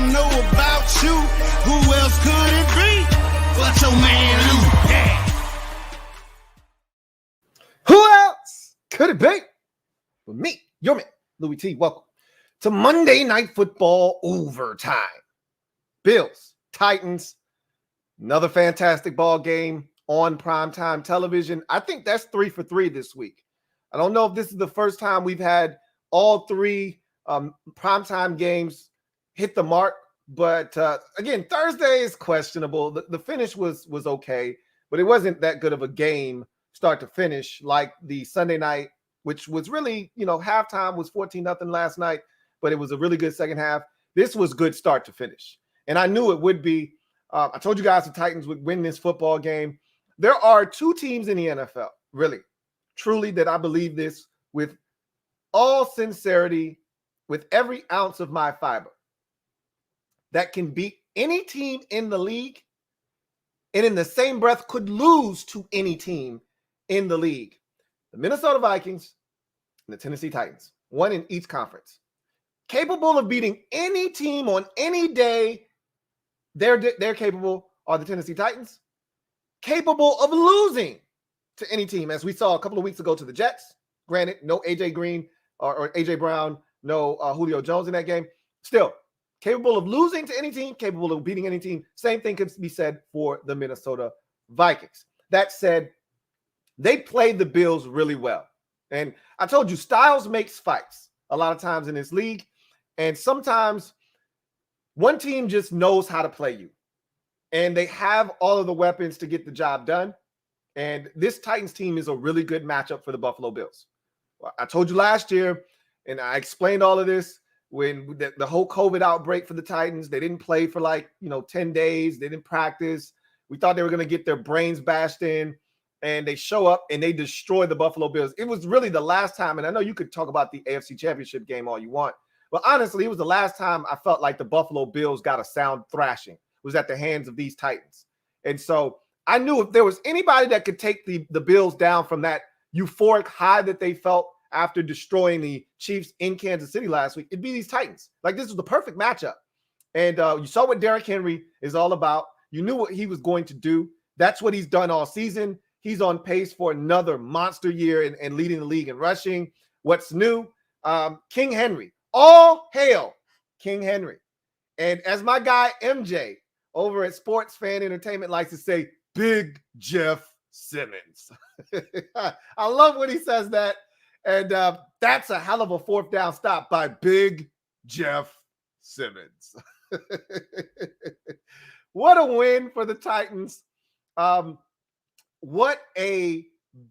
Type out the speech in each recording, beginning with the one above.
don't know about you. Who else could it be but your man Lou? Yeah. Who else could it be but me, your man, Louie T? Welcome to Monday Night Football Overtime. Bills, Titans, another fantastic ball game on primetime television. I think that's 3 for 3 this week. I don't know if this is the first time we've had all three primetime games hit the mark, but again, Thursday is questionable. The finish was okay, but it wasn't that good of a game start to finish like the Sunday night, which was really, halftime was 14-0 last night, but it was a really good second half. This was good start to finish, and I knew it would be. I told you guys the Titans would win this football game. There are two teams in the NFL, really, truly, that I believe this with all sincerity, with every ounce of my fiber, that can beat any team in the league and in the same breath could lose to any team in the league. The Minnesota Vikings and the Tennessee Titans, one in each conference. Capable of beating any team on any day. They're capable, are the Tennessee Titans, capable of losing to any team, as we saw a couple of weeks ago to the Jets. Granted, no A.J. Green or A.J. Brown, no Julio Jones in that game. Still, capable of losing to any team, capable of beating any team. Same thing can be said for the Minnesota Vikings. That said, they played the Bills really well. And I told you, styles makes fights a lot of times in this league. And sometimes one team just knows how to play you. And they have all of the weapons to get the job done. And this Titans team is a really good matchup for the Buffalo Bills. Well, I told you last year, and I explained all of this, when the whole COVID outbreak for the Titans, they didn't play for 10 days. They didn't practice. We thought they were going to get their brains bashed in, and they show up and they destroy the Buffalo Bills. It was really the last time, and I know you could talk about the AFC Championship game all you want, but honestly, it was the last time I felt like the Buffalo Bills got a sound thrashing. It was at the hands of these Titans. And so I knew if there was anybody that could take the Bills down from that euphoric high that they felt after destroying the Chiefs in Kansas City last week, it'd be these Titans. Like, this was the perfect matchup. And you saw what Derrick Henry is all about. You knew what he was going to do. That's what he's done all season. He's on pace for another monster year and leading the league in rushing. What's new? King Henry. All hail King Henry. And as my guy MJ over at Sports Fan Entertainment likes to say, Big Jeff Simmons. I love when he says that. And that's a hell of a fourth down stop by Big Jeff Simmons. What a win for the Titans. What a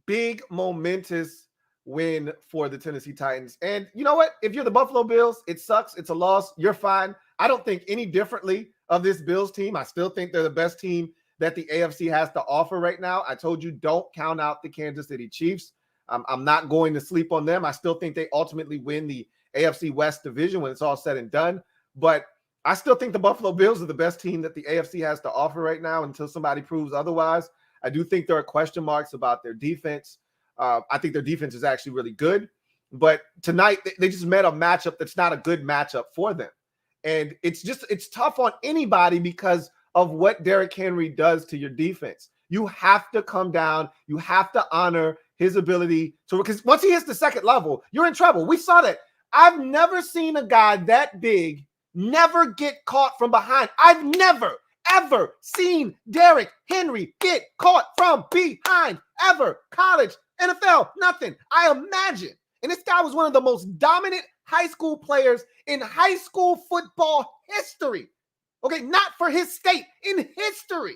big, momentous win for the Tennessee Titans. And you know what? If you're the Buffalo Bills, it sucks. It's a loss. You're fine. I don't think any differently of this Bills team. I still think they're the best team that the AFC has to offer right now. I told you, don't count out the Kansas City Chiefs. I'm not going to sleep on them. I still think they ultimately win the AFC West division when it's all said and done. But I still think the Buffalo Bills are the best team that the AFC has to offer right now until somebody proves otherwise. I do think there are question marks about their defense. I think their defense is actually really good. But tonight, they just met a matchup that's not a good matchup for them. And it's tough on anybody because of what Derrick Henry does to your defense. You have to come down. You have to honor his ability to, because once he hits the second level, you're in trouble. We saw that. I've never seen a guy that big never get caught from behind. I've never, ever seen Derrick Henry get caught from behind, ever. College, NFL, nothing. I imagine. And this guy was one of the most dominant high school players in high school football history. Okay, not for his state, in history.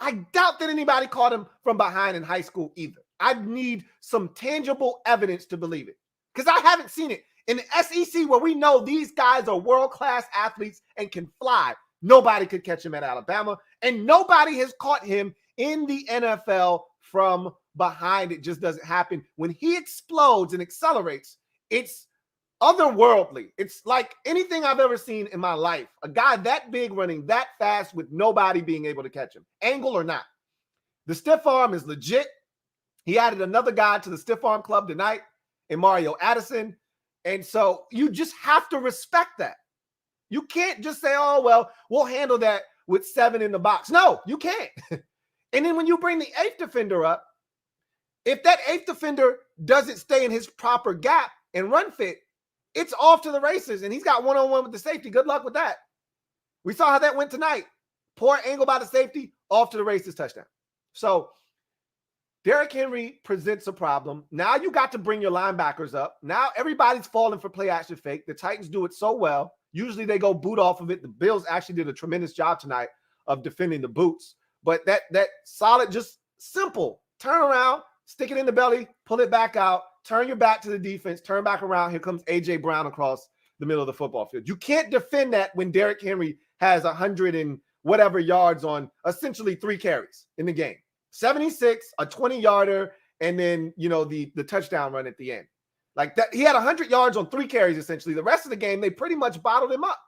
I doubt that anybody caught him from behind in high school either. I need some tangible evidence to believe it because I haven't seen it. In the SEC, where we know these guys are world-class athletes and can fly, nobody could catch him at Alabama, and nobody has caught him in the NFL from behind. It just doesn't happen. When he explodes and accelerates, it's otherworldly. It's like anything I've ever seen in my life. A guy that big running that fast with nobody being able to catch him, angle or not. The stiff arm is legit. He added another guy to the stiff arm club tonight in Mario Addison. And so you just have to respect that. You can't just say, oh, well, we'll handle that with 7 in the box. No, you can't. And then when you bring the 8th defender up, if that 8th defender doesn't stay in his proper gap and run fit, it's off to the races. And he's got one-on-one with the safety. Good luck with that. We saw how that went tonight. Poor angle by the safety, off to the races, touchdown. So Derrick Henry presents a problem. Now you got to bring your linebackers up. Now everybody's falling for play action fake. The Titans do it so well. Usually they go boot off of it. The Bills actually did a tremendous job tonight of defending the boots. But that solid, just simple, turn around, stick it in the belly, pull it back out, turn your back to the defense, turn back around. Here comes A.J. Brown across the middle of the football field. You can't defend that when Derrick Henry has 100 and whatever yards on essentially 3 carries in the game. 76, a 20-yarder, and then, the touchdown run at the end. Like that, he had 100 yards on 3 carries, essentially. The rest of the game, they pretty much bottled him up.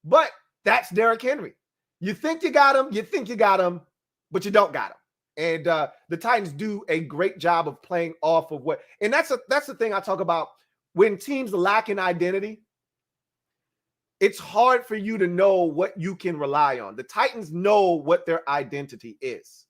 But that's Derrick Henry. You think you got him, but you don't got him. And the Titans do a great job of playing off of what, and that's the thing I talk about. When teams lack an identity, it's hard for you to know what you can rely on. The Titans know what their identity is.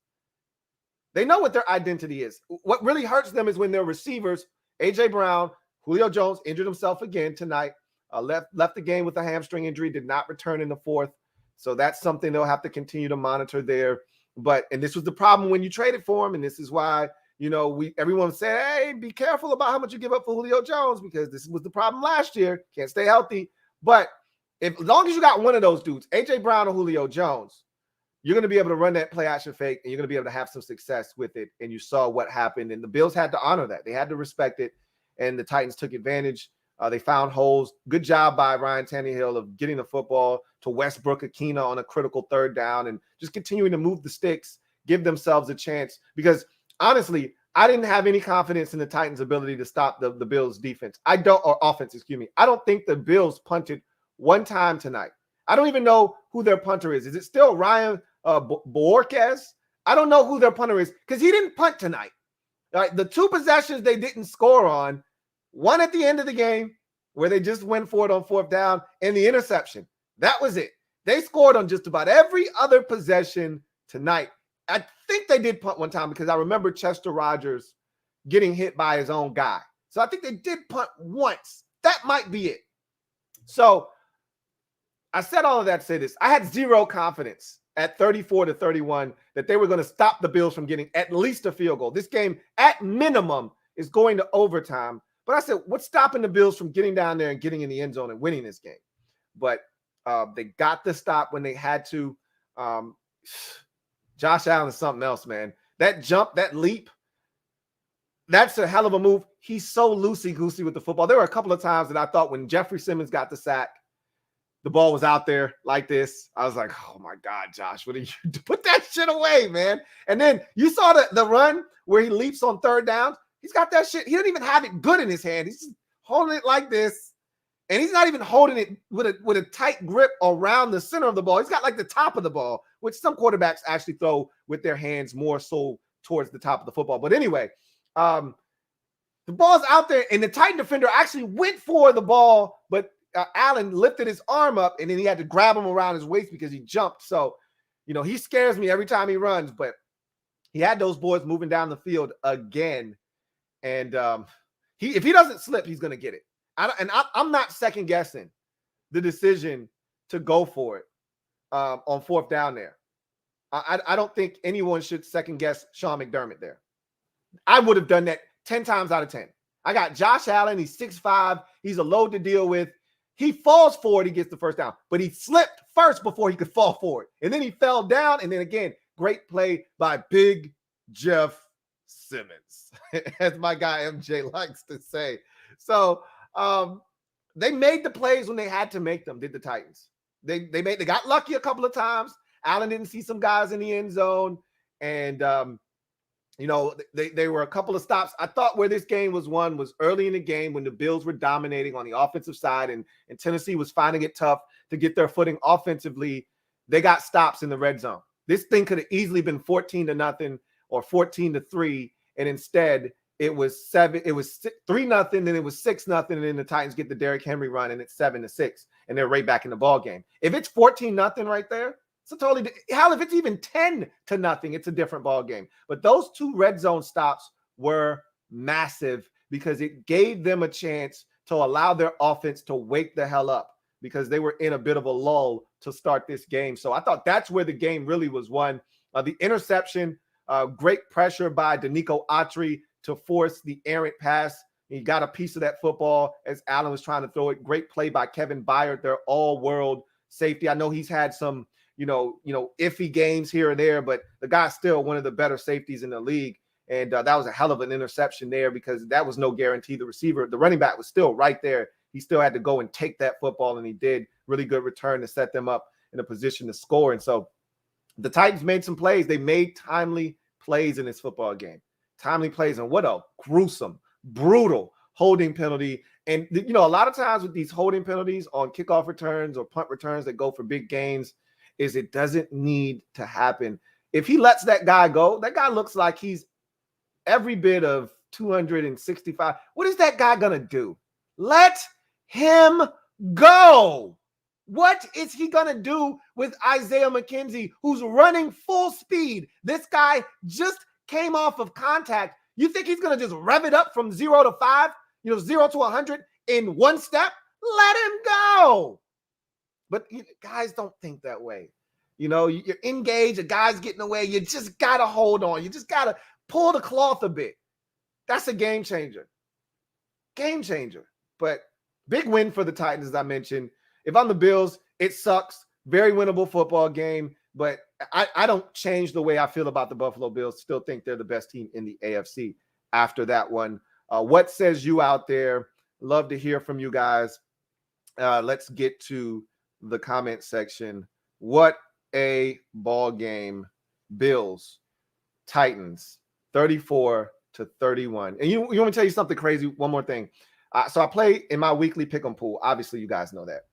They know what their identity is. What really hurts them is when their receivers, A.J. Brown, Julio Jones, injured himself again tonight, left the game with a hamstring injury, did not return in the 4th. So that's something they'll have to continue to monitor there. And this was the problem when you traded for him. And this is why, everyone said, hey, be careful about how much you give up for Julio Jones, because this was the problem last year. Can't stay healthy. But as long as you got one of those dudes, A.J. Brown or Julio Jones, you're going to be able to run that play action fake, and you're going to be able to have some success with it. And you saw what happened. And the Bills had to honor that. They had to respect it. And the Titans took advantage. They found holes. Good job by Ryan Tannehill of getting the football to Westbrook-Akina on a critical 3rd down and just continuing to move the sticks, give themselves a chance. Because honestly, I didn't have any confidence in the Titans' ability to stop the Bills' defense. Offense. I don't think the Bills punted one time tonight. I don't even know who their punter is. Is it still Ryan Borquez? I don't know who their punter is because he didn't punt tonight. All right, the 2 possessions they didn't score on, one at the end of the game where they just went for it on 4th down, and the interception. That was it. They scored on just about every other possession tonight. I think they did punt one time because I remember Chester Rogers getting hit by his own guy. So I think they did punt once. That might be it. So I said all of that to say this. I had zero confidence at 34-31 that they were going to stop the Bills from getting at least a field goal. This game, at minimum, is going to overtime. But I said, what's stopping the Bills from getting down there and getting in the end zone and winning this game? But they got the stop when they had to. Josh Allen is something else, man. That jump, that leap, that's a hell of a move. He's so loosey-goosey with the football. There were a couple of times that I thought when Jeffrey Simmons got the sack, the ball was out there like this. I was like, oh, my God, Josh, what are you doing? Put that shit away, man. And then you saw the run where he leaps on 3rd down. He's got that shit. He doesn't even have it good in his hand. He's just holding it like this. And he's not even holding it with a tight grip around the center of the ball. He's got like the top of the ball, which some quarterbacks actually throw with their hands more so towards the top of the football. But anyway, the ball's out there, and the Titan defender actually went for the ball, but Allen lifted his arm up, and then he had to grab him around his waist because he jumped. So, he scares me every time he runs, but he had those boys moving down the field again. And if he doesn't slip, he's going to get it. I'm not second guessing the decision to go for it on 4th down there. I don't think anyone should second guess Sean McDermott there. I would have done that 10 times out of 10. I got Josh Allen. He's 6'5". He's a load to deal with. He falls forward. He gets the 1st down, but he slipped first before he could fall forward. And then he fell down. And then again, great play by Big Jeff Simmons, as my guy MJ likes to say. So they made the plays when they had to make them, did the Titans. They got lucky a couple of times. Allen didn't see some guys in the end zone. And, they were a couple of stops. I thought where this game was won was early in the game when the Bills were dominating on the offensive side and Tennessee was finding it tough to get their footing offensively. They got stops in the red zone. This thing could have easily been 14-0 or 14-3. And instead it was 3-0, then it was 6-0, and then the Titans get the Derrick Henry run, and it's 7-6, and they're right back in the ball game. If it's 14-0 right there, it's a totally hell. If it's even 10-0, it's a different ball game. But those 2 red zone stops were massive because it gave them a chance to allow their offense to wake the hell up because they were in a bit of a lull to start this game. So I thought that's where the game really was won. The interception, great pressure by Danico Autry to force the errant pass. He got a piece of that football as Allen was trying to throw it. Great play by Kevin Byard, their all-world safety. I know he's had some, iffy games here and there, but the guy's still one of the better safeties in the league. And that was a hell of an interception there because that was no guarantee. The running back was still right there. He still had to go and take that football, and he did. Really good return to set them up in a position to score. And so the Titans made some plays. They made timely plays in this football game. Timely plays, and what a gruesome, brutal holding penalty. And, a lot of times with these holding penalties on kickoff returns or punt returns that go for big gains is it doesn't need to happen. If he lets that guy go, that guy looks like he's every bit of 265. What is that guy going to do? Let him go. What is he going to do with Isaiah McKenzie, who's running full speed? This guy just came off of contact. You think he's going to just rev it up from 0 to 5, 0 to 100 in one step? Let him go. But guys don't think that way. You're engaged, a guy's getting away. You just got to hold on. You just got to pull the cloth a bit. That's a game changer. Game changer. But big win for the Titans, as I mentioned. If I'm the Bills, it sucks. Very winnable football game. But I don't change the way I feel about the Buffalo Bills. Still think they're the best team in the AFC after that one. What says you out there? Love to hear from you guys. Let's get to the comment section. What a ball game. Bills, Titans, 34-31. And you want me to tell you something crazy? One more thing. So I play in my weekly pick'em pool. Obviously, you guys know that.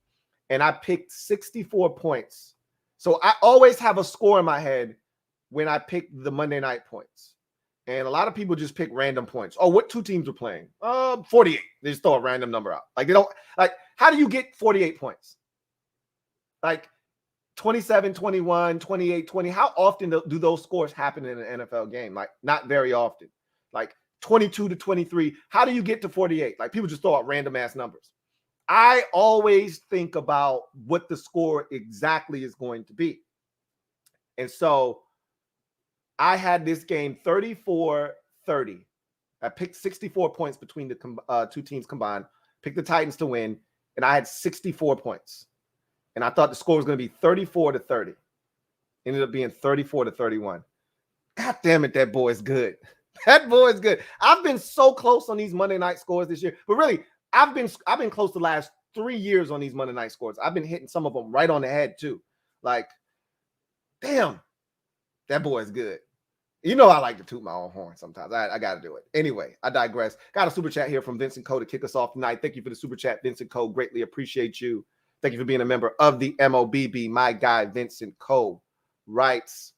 And I picked 64 points. So I always have a score in my head when I pick the Monday night points. And a lot of people just pick random points. Oh, what 2 teams are playing? 48. They just throw a random number out. How do you get 48 points? 27, 21, 28, 20. How often do those scores happen in an NFL game? Not very often. 22-23. How do you get to 48? People just throw out random ass numbers. I always think about what the score exactly is going to be. And so I had this game 34-30. I picked 64 points between the 2 teams combined, picked the Titans to win, and I had 64 points. And I thought the score was going to be 34-30. Ended up being 34-31. God damn it, that boy is good. That boy is good. I've been so close on these Monday night scores this year, but really, I've been close the last 3 years on these Monday night scores. I've been hitting some of them right on the head too. Damn, that boy is good. I like to toot my own horn sometimes. I got to do it. Anyway, I digress. Got a super chat here from Vincent Coe to kick us off tonight. Thank you for the super chat, Vincent Coe. Greatly appreciate you. Thank you for being a member of the MOBB. My guy, Vincent Coe, writes,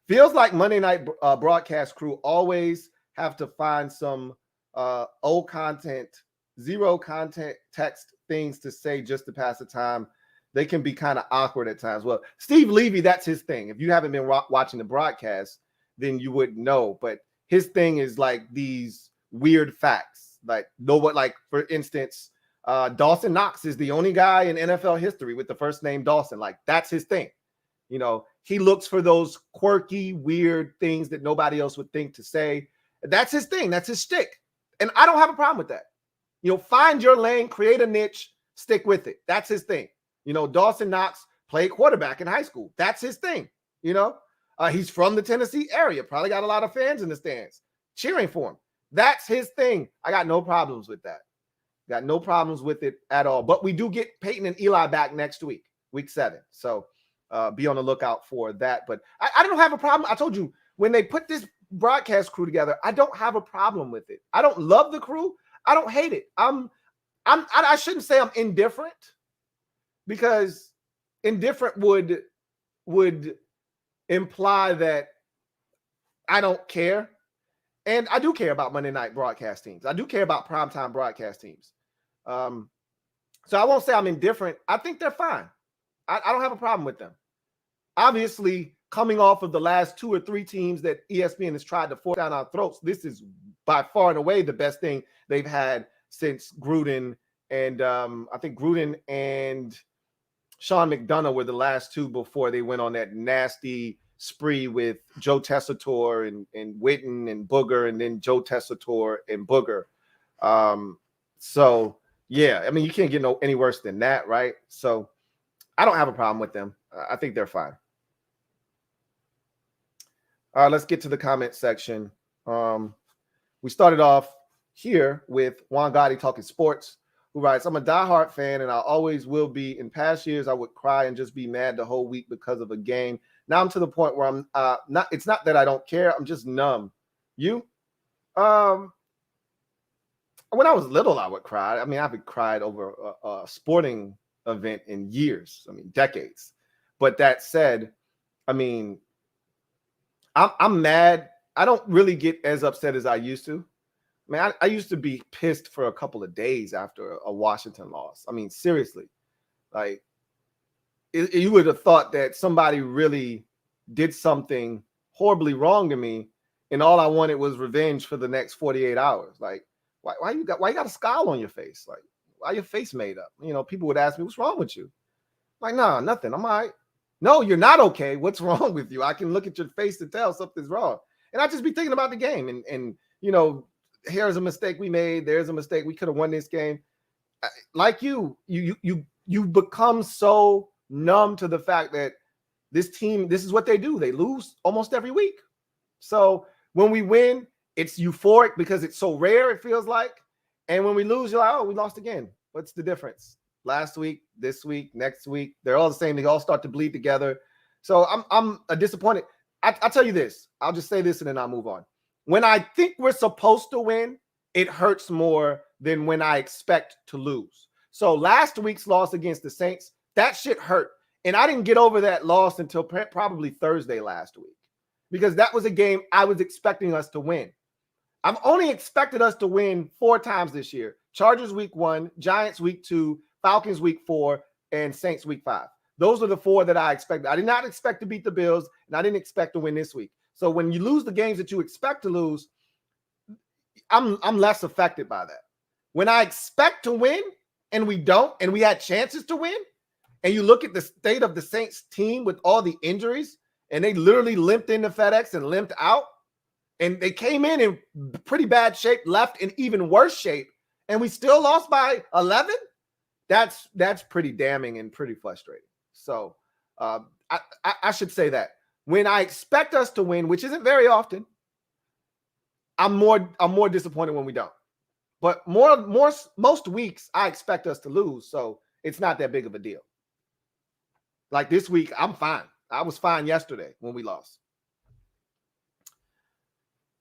feels like Monday night broadcast crew always have to find some old content, zero content text things to say just to pass the time. They can be kind of awkward at times. Well, Steve Levy, that's his thing. If you haven't been watching the broadcast, then you wouldn't know. But his thing is these weird facts. For instance, Dawson Knox is the only guy in NFL history with the first name Dawson. That's his thing. He looks for those quirky, weird things that nobody else would think to say. That's his thing. That's his shtick. And I don't have a problem with that. Find your lane, create a niche, stick with it. That's his thing. Dawson Knox played quarterback in high school. That's his thing. He's from the Tennessee area. Probably got a lot of fans in the stands cheering for him. That's his thing. I got no problems with that. Got no problems with it at all. But we do get Peyton and Eli back next week, week 7. So be on the lookout for that. But I don't have a problem. I told you, when they put this broadcast crew together, I don't have a problem with it. I don't love the crew. I don't hate it. I shouldn't say I'm indifferent, because indifferent would imply that I don't care. And I do care about Monday night broadcast teams. I do care about primetime broadcast teams. So I won't say I'm indifferent. I think they're fine. I don't have a problem with them. Obviously, coming off of the last 2 or 3 teams that ESPN has tried to force down our throats, this is by far and away the best thing they've had since Gruden. And I think Gruden and Sean McDonough were the last 2 before they went on that nasty spree with Joe Tessitore and Witten and Booger, and then Joe Tessitore and Booger. So, yeah, I mean, you can't get any worse than that, right? So I don't have a problem with them. I think they're fine. All right, let's get to the comment section. We started off here with Juan Gotti talking sports, who writes, I'm a diehard fan and I always will be. In past years, I would cry and just be mad the whole week because of a game. Now I'm to the point where I'm not, it's not that I don't care. I'm just numb. You? When I was little, I would cry. I mean, I haven't cried over a sporting event in years. I mean, decades. But that said, I mean, I'm mad. I don't really get as upset as I used to. I mean, I used to be pissed for a couple of days after a Washington loss. I mean, seriously, like you would have thought that somebody really did something horribly wrong to me, and all I wanted was revenge for the next 48 hours. Like, why you got a scowl on your face? Like, why your face made up? You know, people would ask me, what's wrong with you? Like, nah, nothing. I'm all right. No, you're not okay. What's wrong with you? I can look at your face to tell something's wrong. And I just be thinking about the game and you know, here's a mistake we made. There's a mistake. We could have won this game. Like you become so numb to the fact that this team, this is what they do. They lose almost every week. So when we win, it's euphoric because it's so rare, it feels like. And when we lose, you're like, oh, we lost again. What's the difference? Last week, this week, next week, they're all the same. They all start to bleed together. So I'm disappointed. I'll tell you this. I'll just say this and then I'll move on. When I think we're supposed to win, it hurts more than when I expect to lose. So last week's loss against the Saints, that shit hurt. And I didn't get over that loss until probably Thursday last week, because that was a game I was expecting us to win. I've only expected us to win 4 times this year. Chargers week 1, Giants week 2, Falcons week 4, and Saints week 5. Those are the 4 that I expected. I did not expect to beat the Bills, and I didn't expect to win this week. So when you lose the games that you expect to lose, I'm less affected by that. When I expect to win and we don't, and we had chances to win, and you look at the state of the Saints team with all the injuries, and they literally limped into FedEx and limped out, and they came in pretty bad shape, left in even worse shape, and we still lost by 11. That's pretty damning and pretty frustrating. So I should say that when I expect us to win, which isn't very often, I'm more disappointed when we don't. But most weeks I expect us to lose, so it's not that big of a deal. Like this week, I'm fine. I was fine yesterday when we lost.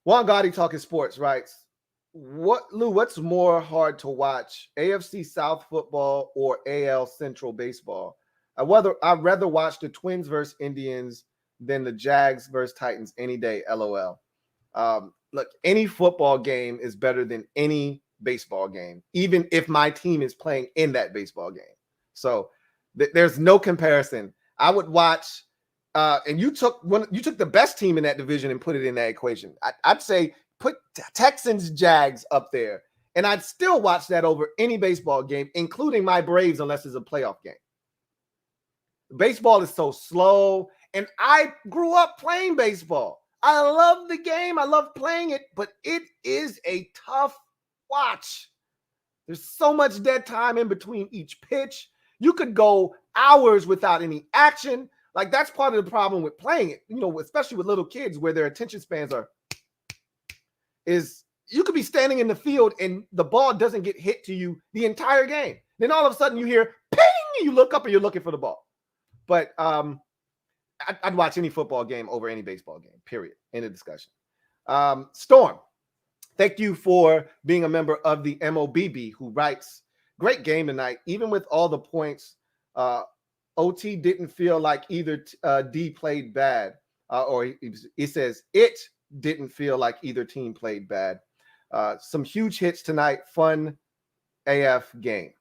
Juan Gotti talking sports writes, what's more hard to watch, AFC South football or AL Central baseball? I'd rather watch the Twins versus Indians than the Jags versus Titans any day, LOL. Look, any football game is better than any baseball game, even if my team is playing in that baseball game. So there's no comparison. I would watch, and you took the best team in that division and put it in that equation. I'd say put Texans, Jags up there, and I'd still watch that over any baseball game, including my Braves, unless it's a playoff game. Baseball is so slow, and I grew up playing baseball. I love the game. I love playing it, but it is a tough watch. There's so much dead time in between each pitch. You could go hours without any action. Like, that's part of the problem with playing it, you know, especially with little kids where their attention spans is you could be standing in the field and the ball doesn't get hit to you the entire game. Then all of a sudden you hear ping, and you look up and you're looking for the ball. But I'd watch any football game over any baseball game, period. End of discussion. Storm, thank you for being a member of the MOBB, who writes, great game tonight. Even with all the points, OT didn't feel like either D played bad. Or he says, it didn't feel like either team played bad. Some huge hits tonight. Fun AF game.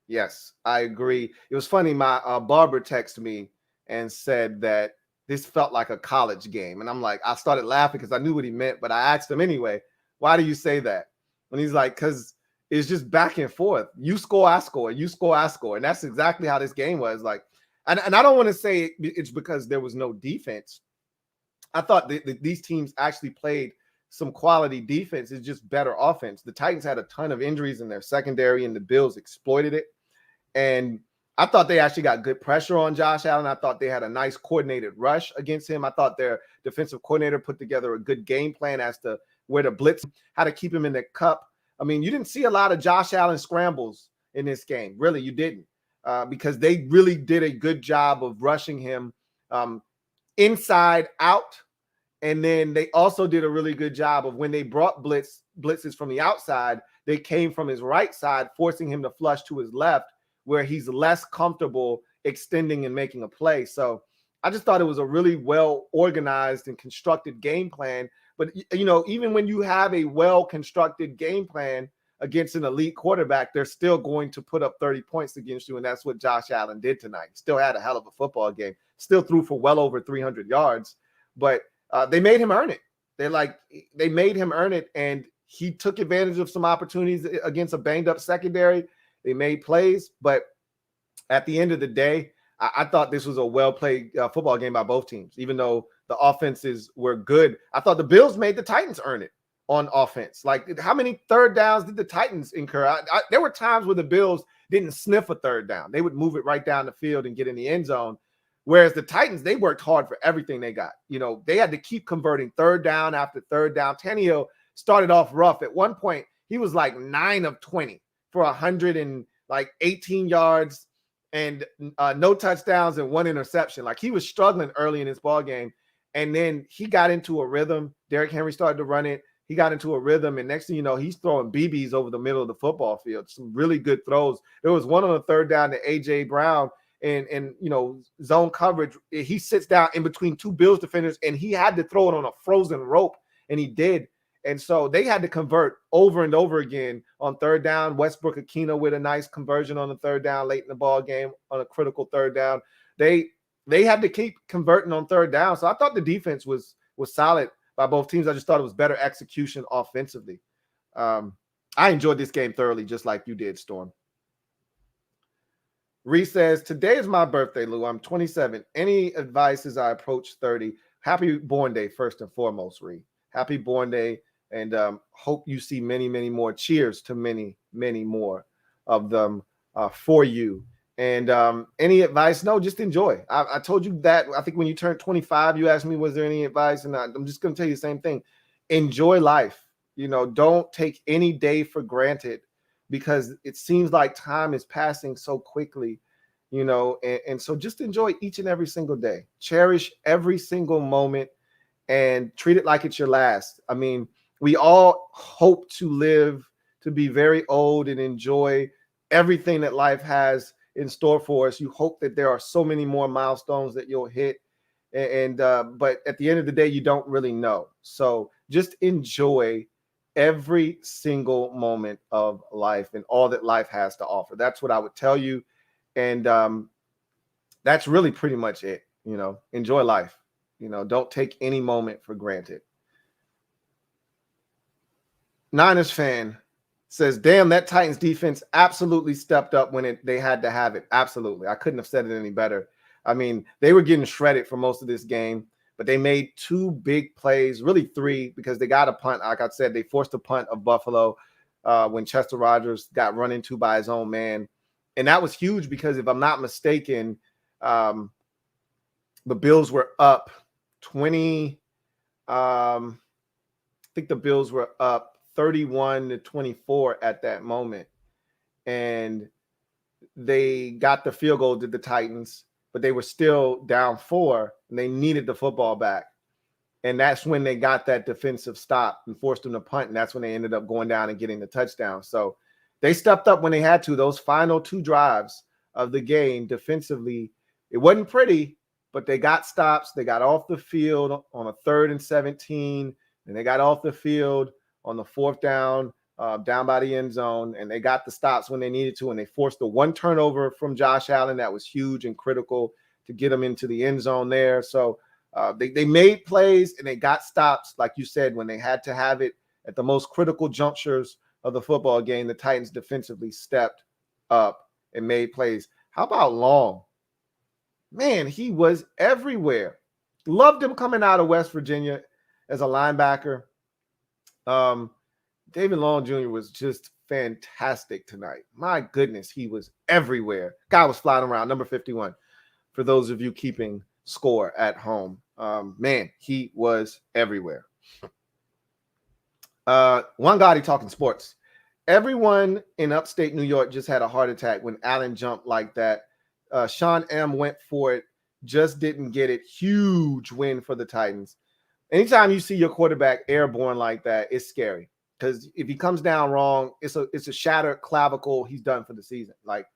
Yes, I agree. It was funny. My barber texted me and said that this felt like a college game. And I'm like, I started laughing because I knew what he meant, but I asked him anyway, why do you say that? And he's like, because it's just back and forth. You score, I score. You score, I score. And that's exactly how this game was. Like, and I don't want to say it's because there was no defense. I thought these teams actually played some quality defense. It's just better offense. The Titans had a ton of injuries in their secondary, and the Bills exploited it. And I thought they actually got good pressure on Josh Allen. I thought they had a nice coordinated rush against him. I thought their defensive coordinator put together a good game plan as to where to blitz, how to keep him in the cup. I mean, you didn't see a lot of Josh Allen scrambles in this game. Really, you didn't, because they really did a good job of rushing him inside out. And then they also did a really good job of when they brought blitzes from the outside, they came from his right side, forcing him to flush to his left, where he's less comfortable extending and making a play. So I just thought it was a really well organized and constructed game plan. But, you know, even when you have a well constructed game plan against an elite quarterback, they're still going to put up 30 points against you. And that's what Josh Allen did tonight. Still had a hell of a football game, still threw for well over 300 yards. But they made him earn it. They made him earn it. And he took advantage of some opportunities against a banged up secondary. They made plays, but at the end of the day, I thought this was a well-played football game by both teams. Even though the offenses were good, I thought the Bills made the Titans earn it on offense. Like, how many third downs did the Titans incur? There were times where the Bills didn't sniff a third down. They would move it right down the field and get in the end zone. Whereas the Titans, they worked hard for everything they got. You know, they had to keep converting third down after third down. Tannehill started off rough. At one point, he was like 9 of 20. For 118 yards and no touchdowns and 1 interception. Like, he was struggling early in this ball game, and then he got into a rhythm. Derrick Henry started to run it. He got into a rhythm, and next thing you know, he's throwing BBs over the middle of the football field. Some really good throws. There was one on the third down to A.J. Brown, and you know, zone coverage. He sits down in between 2 Bills defenders, and he had to throw it on a frozen rope, and he did. And so they had to convert over and over again on third down. Westbrook-Akina with a nice conversion on the third down late in the ball game on a critical third down. They had to keep converting on third down. So I thought the defense was solid by both teams. I just thought it was better execution offensively. I enjoyed this game thoroughly, just like you did, Storm. Reese says, today is my birthday, Lou. I'm 27. Any advice as I approach 30? Happy born day, first and foremost, Ree. Happy born day. And hope you see many, many more. Cheers to many, many more of them for you. And any advice? No, just enjoy. I told you that. I think when you turned 25, you asked me, was there any advice? And I'm just going to tell you the same thing. Enjoy life. You know, don't take any day for granted, because it seems like time is passing so quickly, you know, and so just enjoy each and every single day. Cherish every single moment and treat it like it's your last. I mean, we all hope to live to be very old and enjoy everything that life has in store for us. You hope that there are so many more milestones that you'll hit. But at the end of the day, you don't really know. So just enjoy every single moment of life and all that life has to offer. That's what I would tell you. And that's really pretty much it. You know, enjoy life. You know, don't take any moment for granted. Niners fan says, damn, that Titans defense absolutely stepped up when they had to have it. Absolutely. I couldn't have said it any better. I mean, they were getting shredded for most of this game, but they made 2 big plays, really 3, because they got a punt. Like I said, they forced a punt of Buffalo when Chester Rogers got run into by his own man. And that was huge because, if I'm not mistaken, the Bills were up 20. I think the Bills were up 31-24 at that moment. And they got the field goal to the Titans, but they were still down 4, and they needed the football back. And that's when they got that defensive stop and forced them to punt, and that's when they ended up going down and getting the touchdown. So they stepped up when they had to. Those final 2 drives of the game defensively, it wasn't pretty, but they got stops. They got off the field on a 3rd and 17. And they got off the field on the 4th down, down by the end zone, and they got the stops when they needed to, and they forced the one turnover from Josh Allen that was huge and critical to get them into the end zone there. So they made plays and they got stops, like you said, when they had to have it at the most critical junctures of the football game. The Titans defensively stepped up and made plays. How about Long? Man, he was everywhere. Loved him coming out of West Virginia as a linebacker. David Long Jr. was just fantastic tonight. My goodness, he was everywhere. Guy was flying around, number 51, for those of you keeping score at home. Man, he was everywhere. One guy talking sports. Everyone in upstate New York just had a heart attack when Allen jumped like that. Sean M. went for it, just didn't get it. Huge win for the Titans. Anytime you see your quarterback airborne like that, it's scary. Because if he comes down wrong, it's a shattered clavicle. He's done for the season. Like,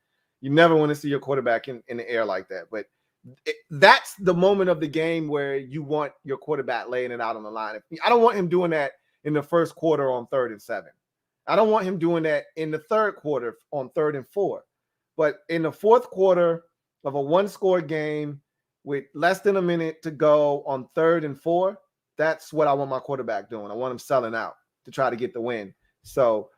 you never want to see your quarterback in the air like that. But that's the moment of the game where you want your quarterback laying it out on the line. I don't want him doing that in the first quarter on 3rd and 7. I don't want him doing that in the third quarter on 3rd and 4. But in the fourth quarter of a one-score game with less than a minute to go on 3rd and 4, that's what I want my quarterback doing. I want him selling out to try to get the win. So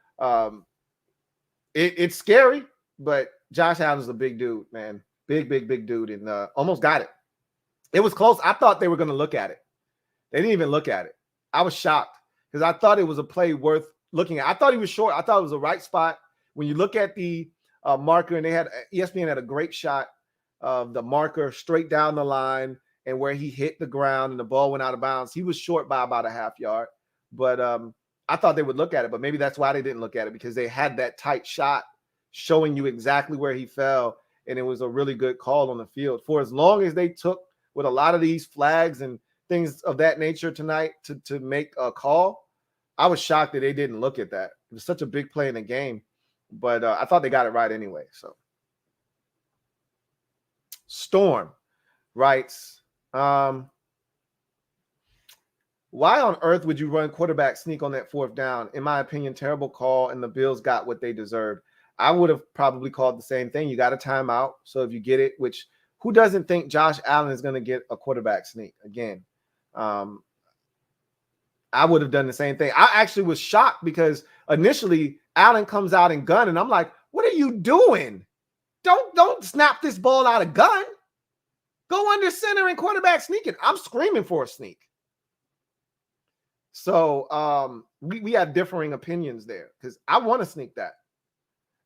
it's scary, but Josh Allen's a big dude, man. Big dude, and almost got it. It was close. I thought they were going to look at it. They didn't even look at it. I was shocked because I thought it was a play worth looking at. I thought he was short. I thought it was the right spot. When you look at the marker, and ESPN had a great shot of the marker straight down the line and where he hit the ground and the ball went out of bounds. He was short by about a half yard, but I thought they would look at it, but maybe that's why they didn't look at it, because they had that tight shot showing you exactly where he fell, and it was a really good call on the field. For as long as they took with a lot of these flags and things of that nature tonight to make a call, I was shocked that they didn't look at that. It was such a big play in the game, but I thought they got it right anyway. So Storm writes, why on earth would you run quarterback sneak on that 4th down? In my opinion, terrible call, and the Bills got what they deserved. I would have probably called the same thing. You got a timeout, so if you get it, which who doesn't think Josh Allen is going to get a quarterback sneak again? I would have done the same thing. I actually was shocked because initially Allen comes out in gun, and I'm like, what are you doing? Don't snap this ball out of gun. Go under center and quarterback sneaking. I'm screaming for a sneak. So we have differing opinions there, because I want to sneak that.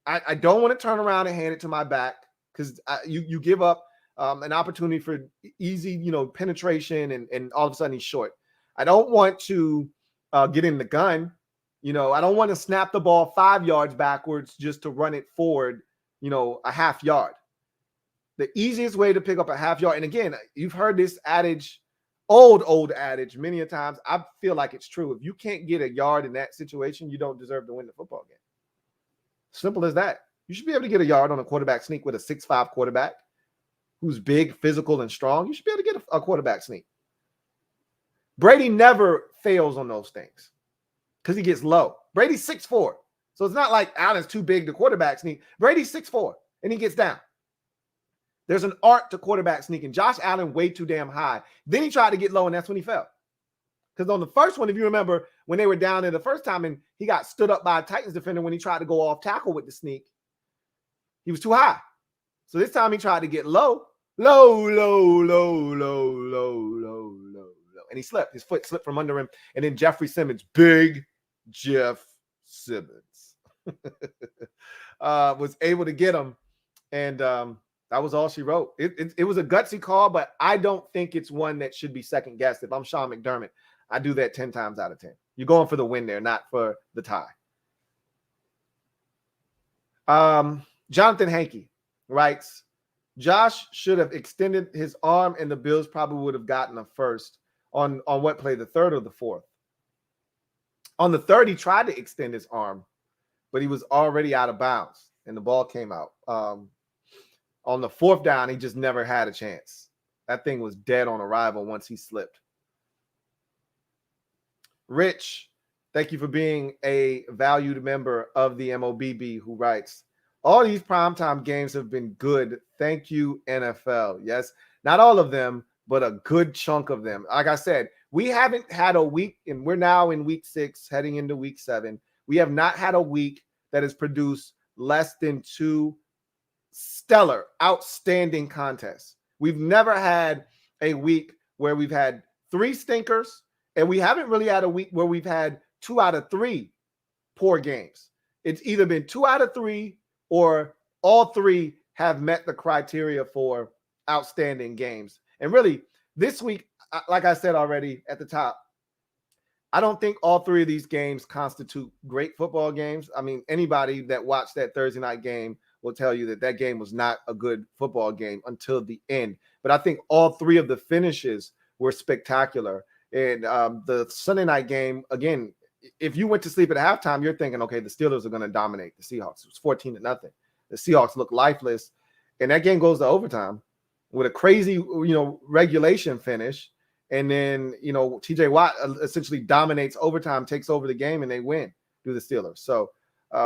I don't want to turn around and hand it to my back, because you give up an opportunity for easy, penetration, and all of a sudden he's short. I don't want to get in the gun. I don't want to snap the ball 5 yards backwards just to run it forward, a half yard. The easiest way to pick up a half yard, and again, you've heard this adage, old adage many a times. I feel like it's true. If you can't get a yard in that situation, you don't deserve to win the football game. Simple as that. You should be able to get a yard on a quarterback sneak with a 6'5" quarterback who's big, physical, and strong. You should be able to get a quarterback sneak. Brady never fails on those things because he gets low. Brady's 6'4". So it's not like Allen's too big to quarterback sneak. Brady's 6'4", and he gets down. There's an art to quarterback sneaking. Josh Allen way too damn high. Then he tried to get low, and that's when he fell. Because on the first one, if you remember, when they were down there the first time and he got stood up by a Titans defender when he tried to go off tackle with the sneak, he was too high. So this time he tried to get low. And he slipped. His foot slipped from under him. And then Jeffrey Simmons, big Jeff Simmons, was able to get him. And that was all she wrote. It was a gutsy call, but I don't think it's one that should be second guessed. If I'm Sean McDermott, I do that 10 times out of 10. You're going for the win there, not for the tie. Jonathan Hankey writes, Josh should have extended his arm, and the Bills probably would have gotten a first on what play, the 3rd or the 4th? On the 3rd, he tried to extend his arm, but he was already out of bounds, and the ball came out. On the 4th down, he just never had a chance. That thing was dead on arrival once he slipped. Rich, thank you for being a valued member of the MOBB, who writes, all these primetime games have been good. Thank you, NFL. Yes, not all of them, but a good chunk of them. Like I said, we haven't had a week, and we're now in week 6, heading into week 7. We have not had a week that has produced less than 2 stellar, outstanding contests. We've never had a week where we've had 3 stinkers, and we haven't really had a week where we've had 2 out of 3 poor games. It's either been 2 out of 3 or all 3 have met the criteria for outstanding games. And really, this week, like I said already at the top, I don't think all 3 of these games constitute great football games. I mean, anybody that watched that Thursday night game will tell you that that game was not a good football game until the end. But I think all 3 of the finishes were spectacular. And the Sunday night game, again, if you went to sleep at halftime, you're thinking, okay, the Steelers are going to dominate the Seahawks. It was 14-0. The Seahawks look lifeless. And that game goes to overtime with a crazy, regulation finish. And then, TJ Watt essentially dominates overtime, takes over the game, and they win through the Steelers. So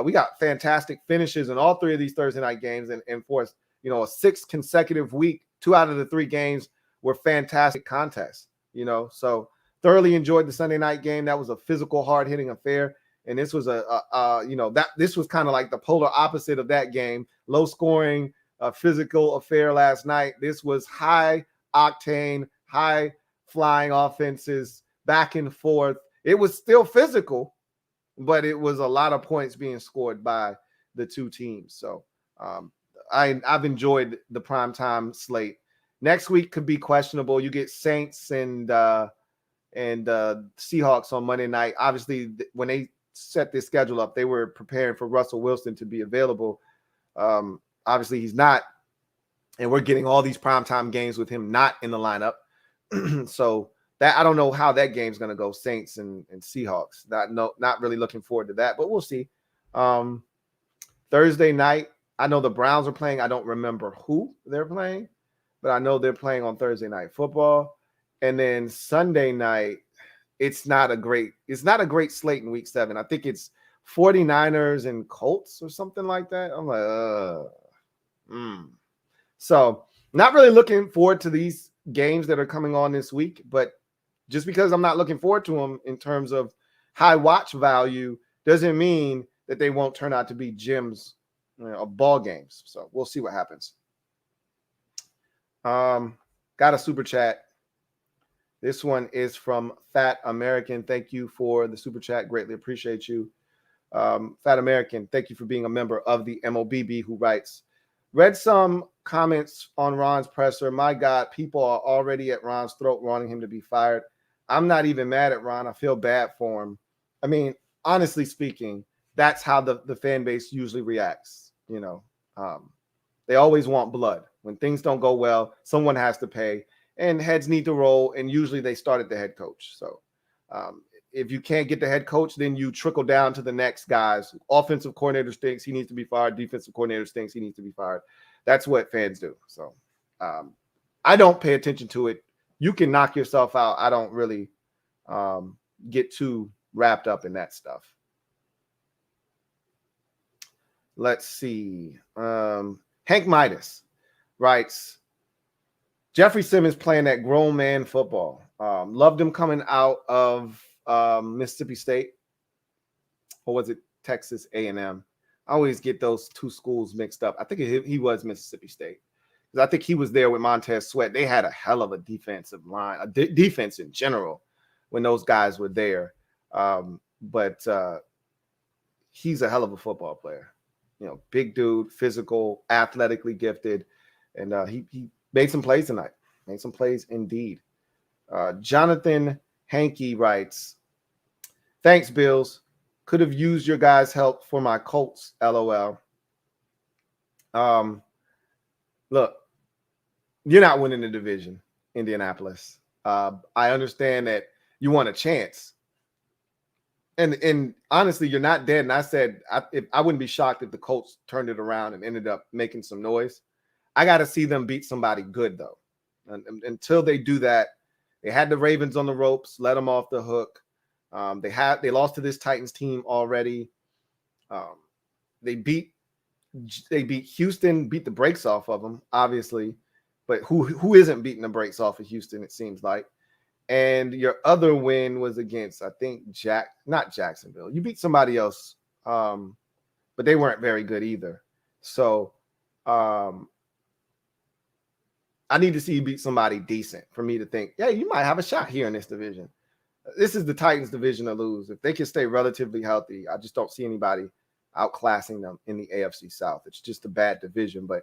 we got fantastic finishes in all 3 of these Thursday night games. And for, a 6th consecutive week, 2 out of the 3 games were fantastic contests, So thoroughly enjoyed the Sunday night game. That was a physical, hard-hitting affair. And this was this was kind of like the polar opposite of that game. Low-scoring, physical affair last night. This was high-octane, high-flying offenses, back and forth. It was still physical, but it was a lot of points being scored by the 2 teams. So I've enjoyed the primetime slate. Next week could be questionable. You get Saints and Seahawks on Monday night. Obviously, when they set this schedule up, they were preparing for Russell Wilson to be available. Obviously, he's not, and we're getting all these primetime games with him not in the lineup. So that I don't know how that game's going to go, Saints and Seahawks. Not really looking forward to that, but we'll see. Thursday night, I know the Browns are playing. I don't remember who they're playing, but I know they're playing on Thursday Night Football. And then Sunday night, it's not a great slate in week 7. I think it's 49ers and Colts or something like that. I'm like, So not really looking forward to these games that are coming on this week, but just because I'm not looking forward to them in terms of high watch value doesn't mean that they won't turn out to be gems of ball games. So we'll see what happens. Got a super chat. This one is from Fat American. Thank you for the super chat. Greatly appreciate you. Fat American, thank you for being a member of the MOBB, who writes, read some comments on Ron's presser. My God, people are already at Ron's throat wanting him to be fired. I'm not even mad at Ron. I feel bad for him. I mean, honestly speaking, that's how the fan base usually reacts. They always want blood. When things don't go well, someone has to pay. And heads need to roll, and usually they start at the head coach. So if you can't get the head coach, then you trickle down to the next guys. Offensive coordinator stinks, he needs to be fired. Defensive coordinator stinks, he needs to be fired. That's what fans do. So I don't pay attention to it. You can knock yourself out. I don't really get too wrapped up in that stuff. Let's see. Hank Midas writes, Jeffrey Simmons playing that grown man football. Loved him coming out of Mississippi State. Or was it Texas A&M? I always get those 2 schools mixed up. I think he was Mississippi State. Because I think he was there with Montez Sweat. They had a hell of a defensive line, defense in general, when those guys were there. But he's a hell of a football player. Big dude, physical, athletically gifted. And he made some plays tonight. Made some plays indeed. Jonathan Hankey writes, thanks, Bills. Could have used your guys' help for my Colts, LOL. Look, you're not winning the division, Indianapolis. I understand that you want a chance. And honestly, you're not dead. And I said I wouldn't be shocked if the Colts turned it around and ended up making some noise. I got to see them beat somebody good, though. And until they do that, they had the Ravens on the ropes, let them off the hook. They lost to this Titans team already. They beat Houston, beat the brakes off of them, obviously. But who isn't beating the brakes off of Houston, it seems like. And your other win was against, I think, not Jacksonville. You beat somebody else, but they weren't very good either. So I need to see you beat somebody decent for me to think, yeah, you might have a shot here in this division. This is the Titans division to lose. If they can stay relatively healthy, I just don't see anybody outclassing them in the AFC South. It's just a bad division, but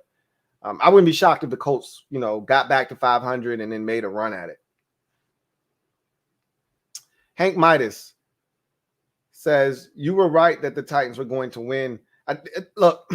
I wouldn't be shocked if the Colts, got back to 500 and then made a run at it. Hank Midas says, you were right that the Titans were going to win. Look,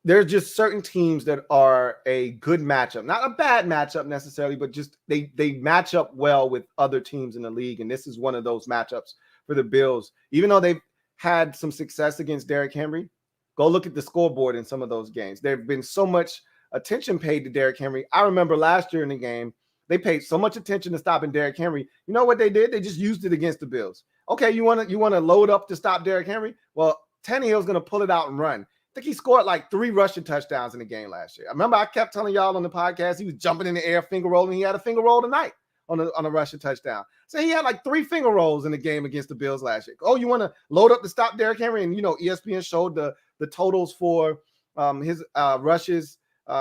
there's just certain teams that are a good matchup. Not a bad matchup necessarily, but just they match up well with other teams in the league, and this is one of those matchups for the Bills. Even though they've had some success against Derrick Henry, go look at the scoreboard in some of those games. There've been so much attention paid to Derrick Henry. I remember last year in the game, they paid so much attention to stopping Derrick Henry. You know what they did? They just used it against the Bills. Okay, you want to load up to stop Derrick Henry? Well, Tannehill's going to pull it out and run. I think he scored like 3 rushing touchdowns in the game last year. I remember I kept telling y'all on the podcast he was jumping in the air, finger rolling. He had a finger roll tonight on a rushing touchdown. So he had like 3 finger rolls in the game against the Bills last year. Oh, you want to load up to stop Derrick Henry? And, ESPN showed the totals for his rushes,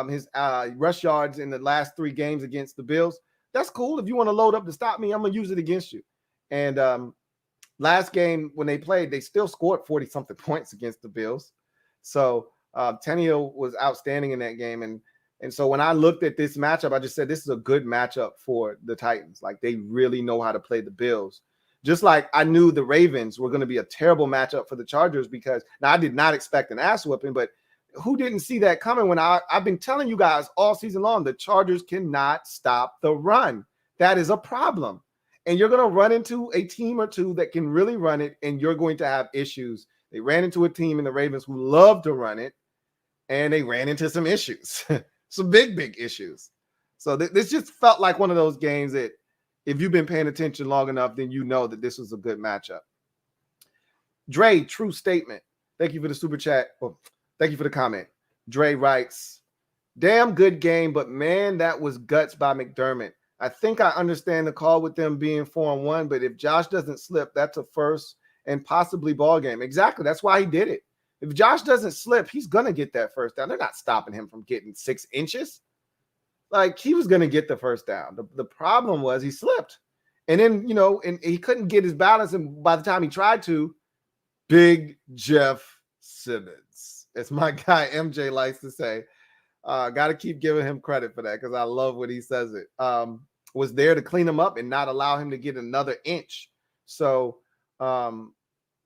his rush yards in the last 3 games against the Bills. That's cool. If you want to load up to stop me, I'm going to use it against you. And last game when they played, they still scored 40-something points against the Bills. So Tannehill was outstanding in that game. And so when I looked at this matchup, I just said this is a good matchup for the Titans. Like, they really know how to play the Bills. Just like I knew the Ravens were going to be a terrible matchup for the Chargers, because now I did not expect an ass whooping, but who didn't see that coming when I've been telling you guys all season long, the Chargers cannot stop the run. That is a problem. And you're going to run into a team or two that can really run it, and you're going to have issues. They ran into a team in the Ravens who love to run it, and they ran into some issues, some big issues. So this just felt like one of those games that if you've been paying attention long enough, then you know that this was a good matchup. Dre, true statement. Thank you for the super chat. Oh, thank you for the comment. Dre writes, damn good game, but man, that was guts by McDermott. I think I understand the call with them being 4-1, but if Josh doesn't slip, that's a first and possibly ball game. Exactly. That's why he did it. If Josh doesn't slip, he's going to get that first down. They're not stopping him from getting 6 inches. Like, he was going to get the first down. The problem was he slipped. And then, and he couldn't get his balance. And by the time he tried to, Big Jeff Simmons, as my guy MJ likes to say, got to keep giving him credit for that because I love when he says it, was there to clean him up and not allow him to get another inch. So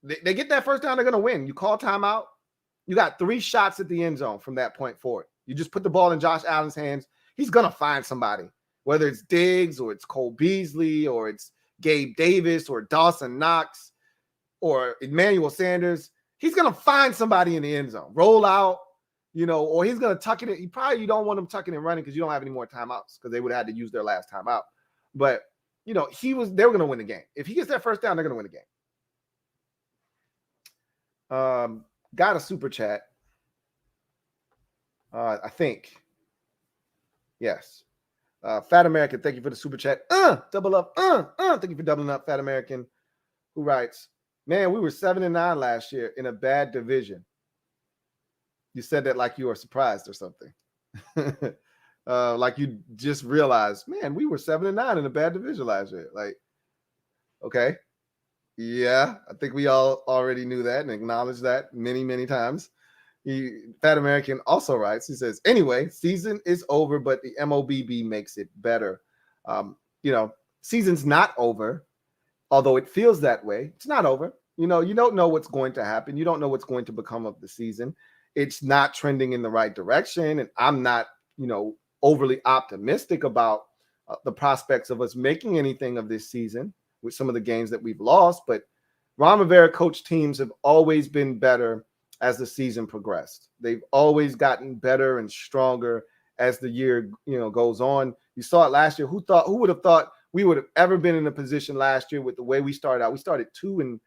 they get that first down, they're going to win. You call timeout. You got 3 shots at the end zone from that point forward. You just put the ball in Josh Allen's hands. He's going to find somebody, whether it's Diggs or it's Cole Beasley or it's Gabe Davis or Dawson Knox or Emmanuel Sanders. He's going to find somebody in the end zone, roll out, or he's going to tuck it in. You don't want him tucking and running because you don't have any more timeouts because they would have had to use their last timeout. But, they were going to win the game. If he gets that first down, they're going to win the game. Got a super chat. I think. Yes. Fat American, thank you for the super chat. Double up. Thank you for doubling up, Fat American, who writes, man, we were 7-9 last year in a bad division. You said that like you were surprised or something. Like you just realized, man, we were 7-9 in a bad division last year. Like, okay. Yeah, I think we all already knew that and acknowledged that many times. Fat American also writes, he says, anyway, season is over, but the MOBB makes it better. Season's not over, although it feels that way. It's not over. You don't know what's going to happen. You don't know what's going to become of the season. It's not trending in the right direction. And I'm not, overly optimistic about the prospects of us making anything of this season with some of the games that we've lost. But Ron Rivera coach teams have always been better as the season progressed. They've always gotten better and stronger as the year, goes on. You saw it last year. Who would have thought we would have ever been in a position last year with the way we started out. We started 2-6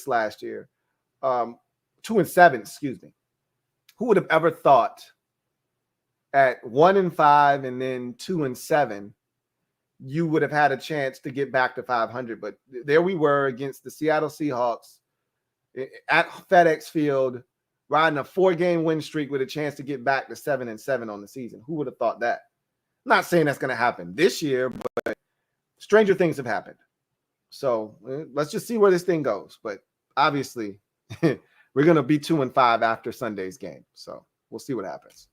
last year, 2-7, excuse me. Who would have ever thought at 1-5 and then 2-7, you would have had a chance to get back to 500? But there we were against the Seattle Seahawks at FedEx Field, riding a 4-game win streak with a chance to get back to 7-7 on the season. Who would have thought that? I'm not saying that's going to happen this year, but stranger things have happened. So let's just see where this thing goes. But obviously, we're going to be 2-5 after Sunday's game. So we'll see what happens.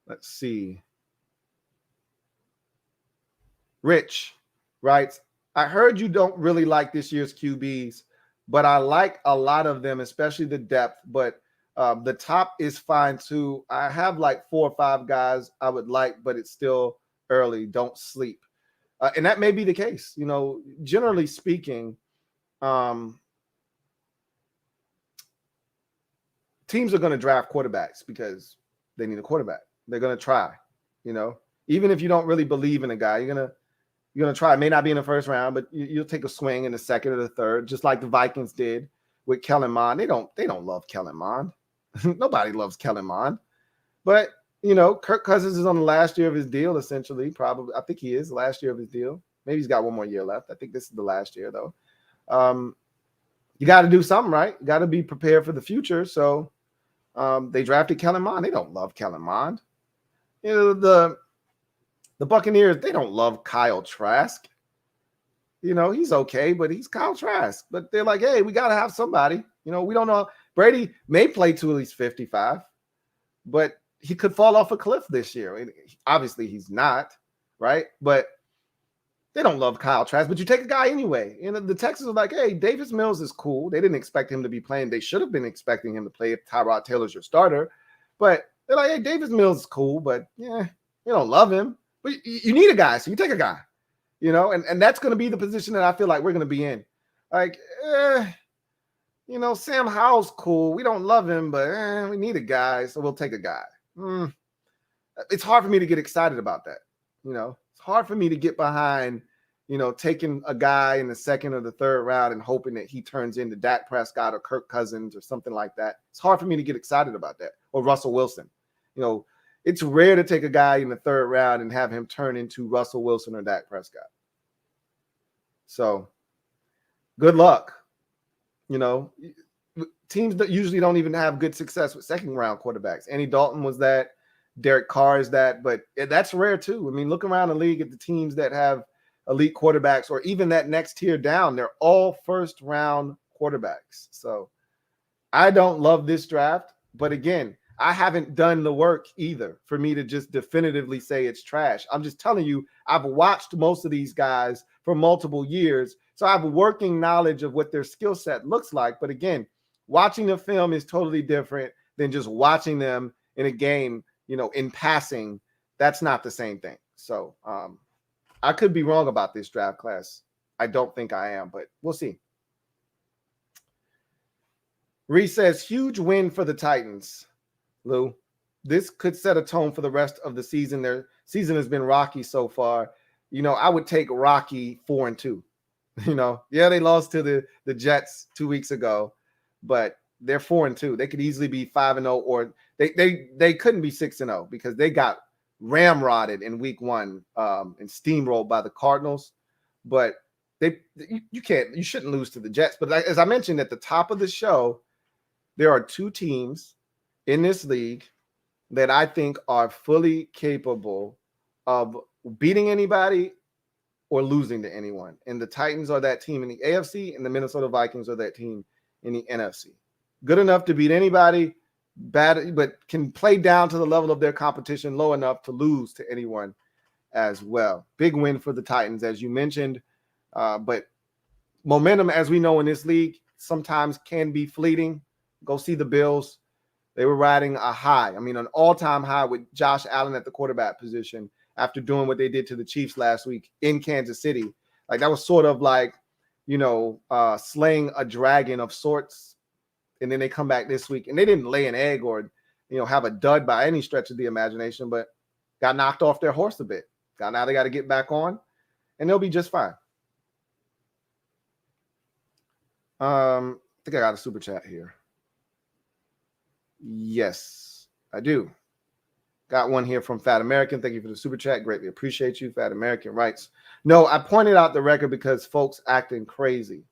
Let's see. Rich writes, I heard you don't really like this year's QBs, but I like a lot of them, especially the depth. But the top is fine too. I have like 4 or 5 guys I would like, but it's still early. Don't sleep. And that may be the case. You know, generally speaking, teams are going to draft quarterbacks because they need a quarterback. They're going to try, you know, even if you don't really believe in a guy, you're going to try. It may not be in the first round, but you'll take a swing in the second or the third, just like the Vikings did with Kellen Mond. They don't love Kellen Mond. Nobody loves Kellen Mond. But, you know, Kirk Cousins is on the last year of his deal, essentially. Probably, I think he is the last year of his deal. Maybe he's got one more year left. I think this is the last year, though. You got to do something, right? You got to be prepared for the future. So they drafted Kellen Mond. They don't love Kellen Mond. You know, the Buccaneers, they don't love Kyle Trask. You know, he's okay, but he's Kyle Trask. But they're like, hey, we got to have somebody. You know, we don't know. Brady may play to at least 55, but he could fall off a cliff this year. Obviously, he's not, right? But they don't love Kyle Trask. But you take a guy anyway. You know, the Texans are like, hey, Davis Mills is cool. They didn't expect him to be playing. They should have been expecting him to play if Tyrod Taylor's your starter. But they're like, hey, Davis Mills is cool, but yeah, you don't love him. But you need a guy, so you take a guy, you know, and that's going to be the position that I feel like we're going to be in. Like, you know, Sam Howell's cool. We don't love him, but we need a guy, so we'll take a guy. It's hard for me to get excited about that. You know, it's hard for me to get behind, you know, taking a guy in the second or the third round and hoping that he turns into Dak Prescott or Kirk Cousins or something like that. It's hard for me to get excited about that, or Russell Wilson. You know, it's rare to take a guy in the third round and have him turn into Russell Wilson or Dak Prescott. So good luck. You know, teams that usually don't even have good success with second round quarterbacks. Andy Dalton was that. Derek Carr is that. But that's rare too. I mean, look around the league at the teams that have elite quarterbacks, or even that next tier down. They're all first round quarterbacks. So I don't love this draft. But again, I haven't done the work either for me to just definitively say it's trash. I'm just telling you, I've watched most of these guys for multiple years. So I have working knowledge of what their skill set looks like. But again, watching the film is totally different than just watching them in a game, you know, in passing. That's not the same thing. So I could be wrong about this draft class. I don't think I am, but we'll see. Reese says, huge win for the Titans. Lou, this could set a tone for the rest of the season. Their season has been rocky so far. You know, I would take rocky 4-2. You know, yeah, they lost to the Jets 2 weeks ago, but they're 4-2. They could easily be 5-0, or they couldn't be 6-0 because they got ramrodded in week 1 and steamrolled by the Cardinals. But you shouldn't lose to the Jets. But as I mentioned at the top of the show, there are 2 teams in this league that I think are fully capable of beating anybody or losing to anyone. And the Titans are that team in the AFC, and the Minnesota Vikings are that team in the NFC. Good enough to beat anybody, bad, but can play down to the level of their competition low enough to lose to anyone as well. Big win for the Titans, as you mentioned. But momentum, as we know in this league, sometimes can be fleeting. Go see the Bills. They were riding a high. I mean, an all-time high with Josh Allen at the quarterback position after doing what they did to the Chiefs last week in Kansas City. Like, that was sort of like, you know, slaying a dragon of sorts. And then they come back this week, and they didn't lay an egg or, you know, have a dud by any stretch of the imagination, but got knocked off their horse a bit. Now they got to get back on, and they'll be just fine. I think I got a super chat here. Yes, I do. Got one here from Fat American. Thank you for the super chat. Greatly appreciate you. Fat American writes, no, I pointed out the record because folks acting crazy.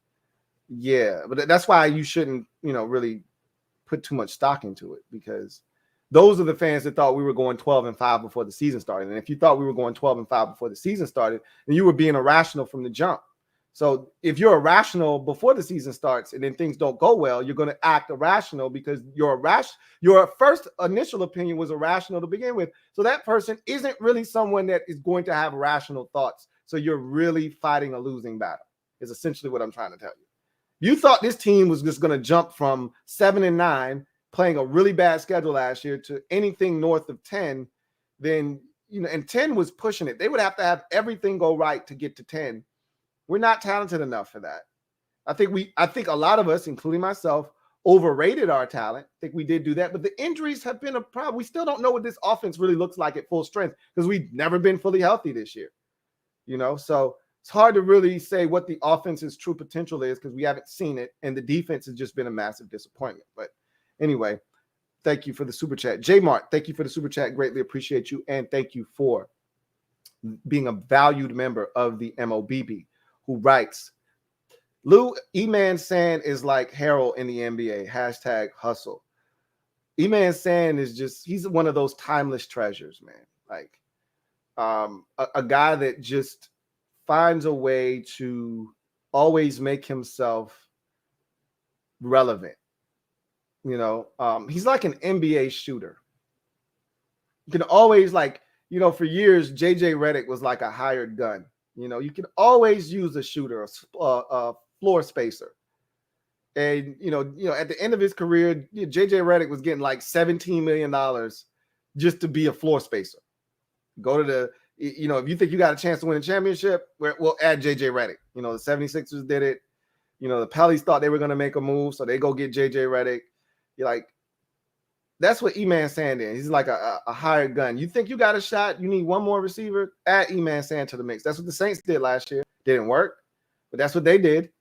Yeah, but that's why you shouldn't, really put too much stock into it, because those are the fans that thought we were going 12-5 before the season started. And if you thought we were going 12-5 before the season started, then you were being irrational from the jump. So if you're irrational before the season starts and then things don't go well, you're going to act irrational because your first initial opinion was irrational to begin with. So that person isn't really someone that is going to have rational thoughts. So you're really fighting a losing battle, is essentially what I'm trying to tell you. You thought this team was just going to jump from 7-9, playing a really bad schedule last year, to anything north of 10, then, and 10 was pushing it. They would have to have everything go right to get to 10. We're not talented enough for that. I think a lot of us, including myself, overrated our talent. I think we did do that, but the injuries have been a problem. We still don't know what this offense really looks like at full strength because we've never been fully healthy this year. So it's hard to really say what the offense's true potential is because we haven't seen it, and the defense has just been a massive disappointment. But anyway, thank you for the super chat. J Mart, thank you for the super chat. Greatly appreciate you, and thank you for being a valued member of the MOBB, who writes, Lou, E-Man San is like Harold in the NBA, #hustle. E-Man San is he's one of those timeless treasures, man. Like a guy that just finds a way to always make himself relevant. He's like an NBA shooter. You can always, for years, JJ Redick was like a hired gun. You can always use a shooter, a floor spacer. And, at the end of his career, JJ Redick was getting like $17 million just to be a floor spacer. Go to if you think you got a chance to win a championship, we'll add JJ Redick. The 76ers did it. The Pellies thought they were going to make a move, so they go get JJ Redick. You're like, that's what E-Man San is. He's like a hired gun. You think you got a shot, you need one more receiver, add E-Man San to the mix. That's what the Saints did last year. Didn't work, but that's what they did.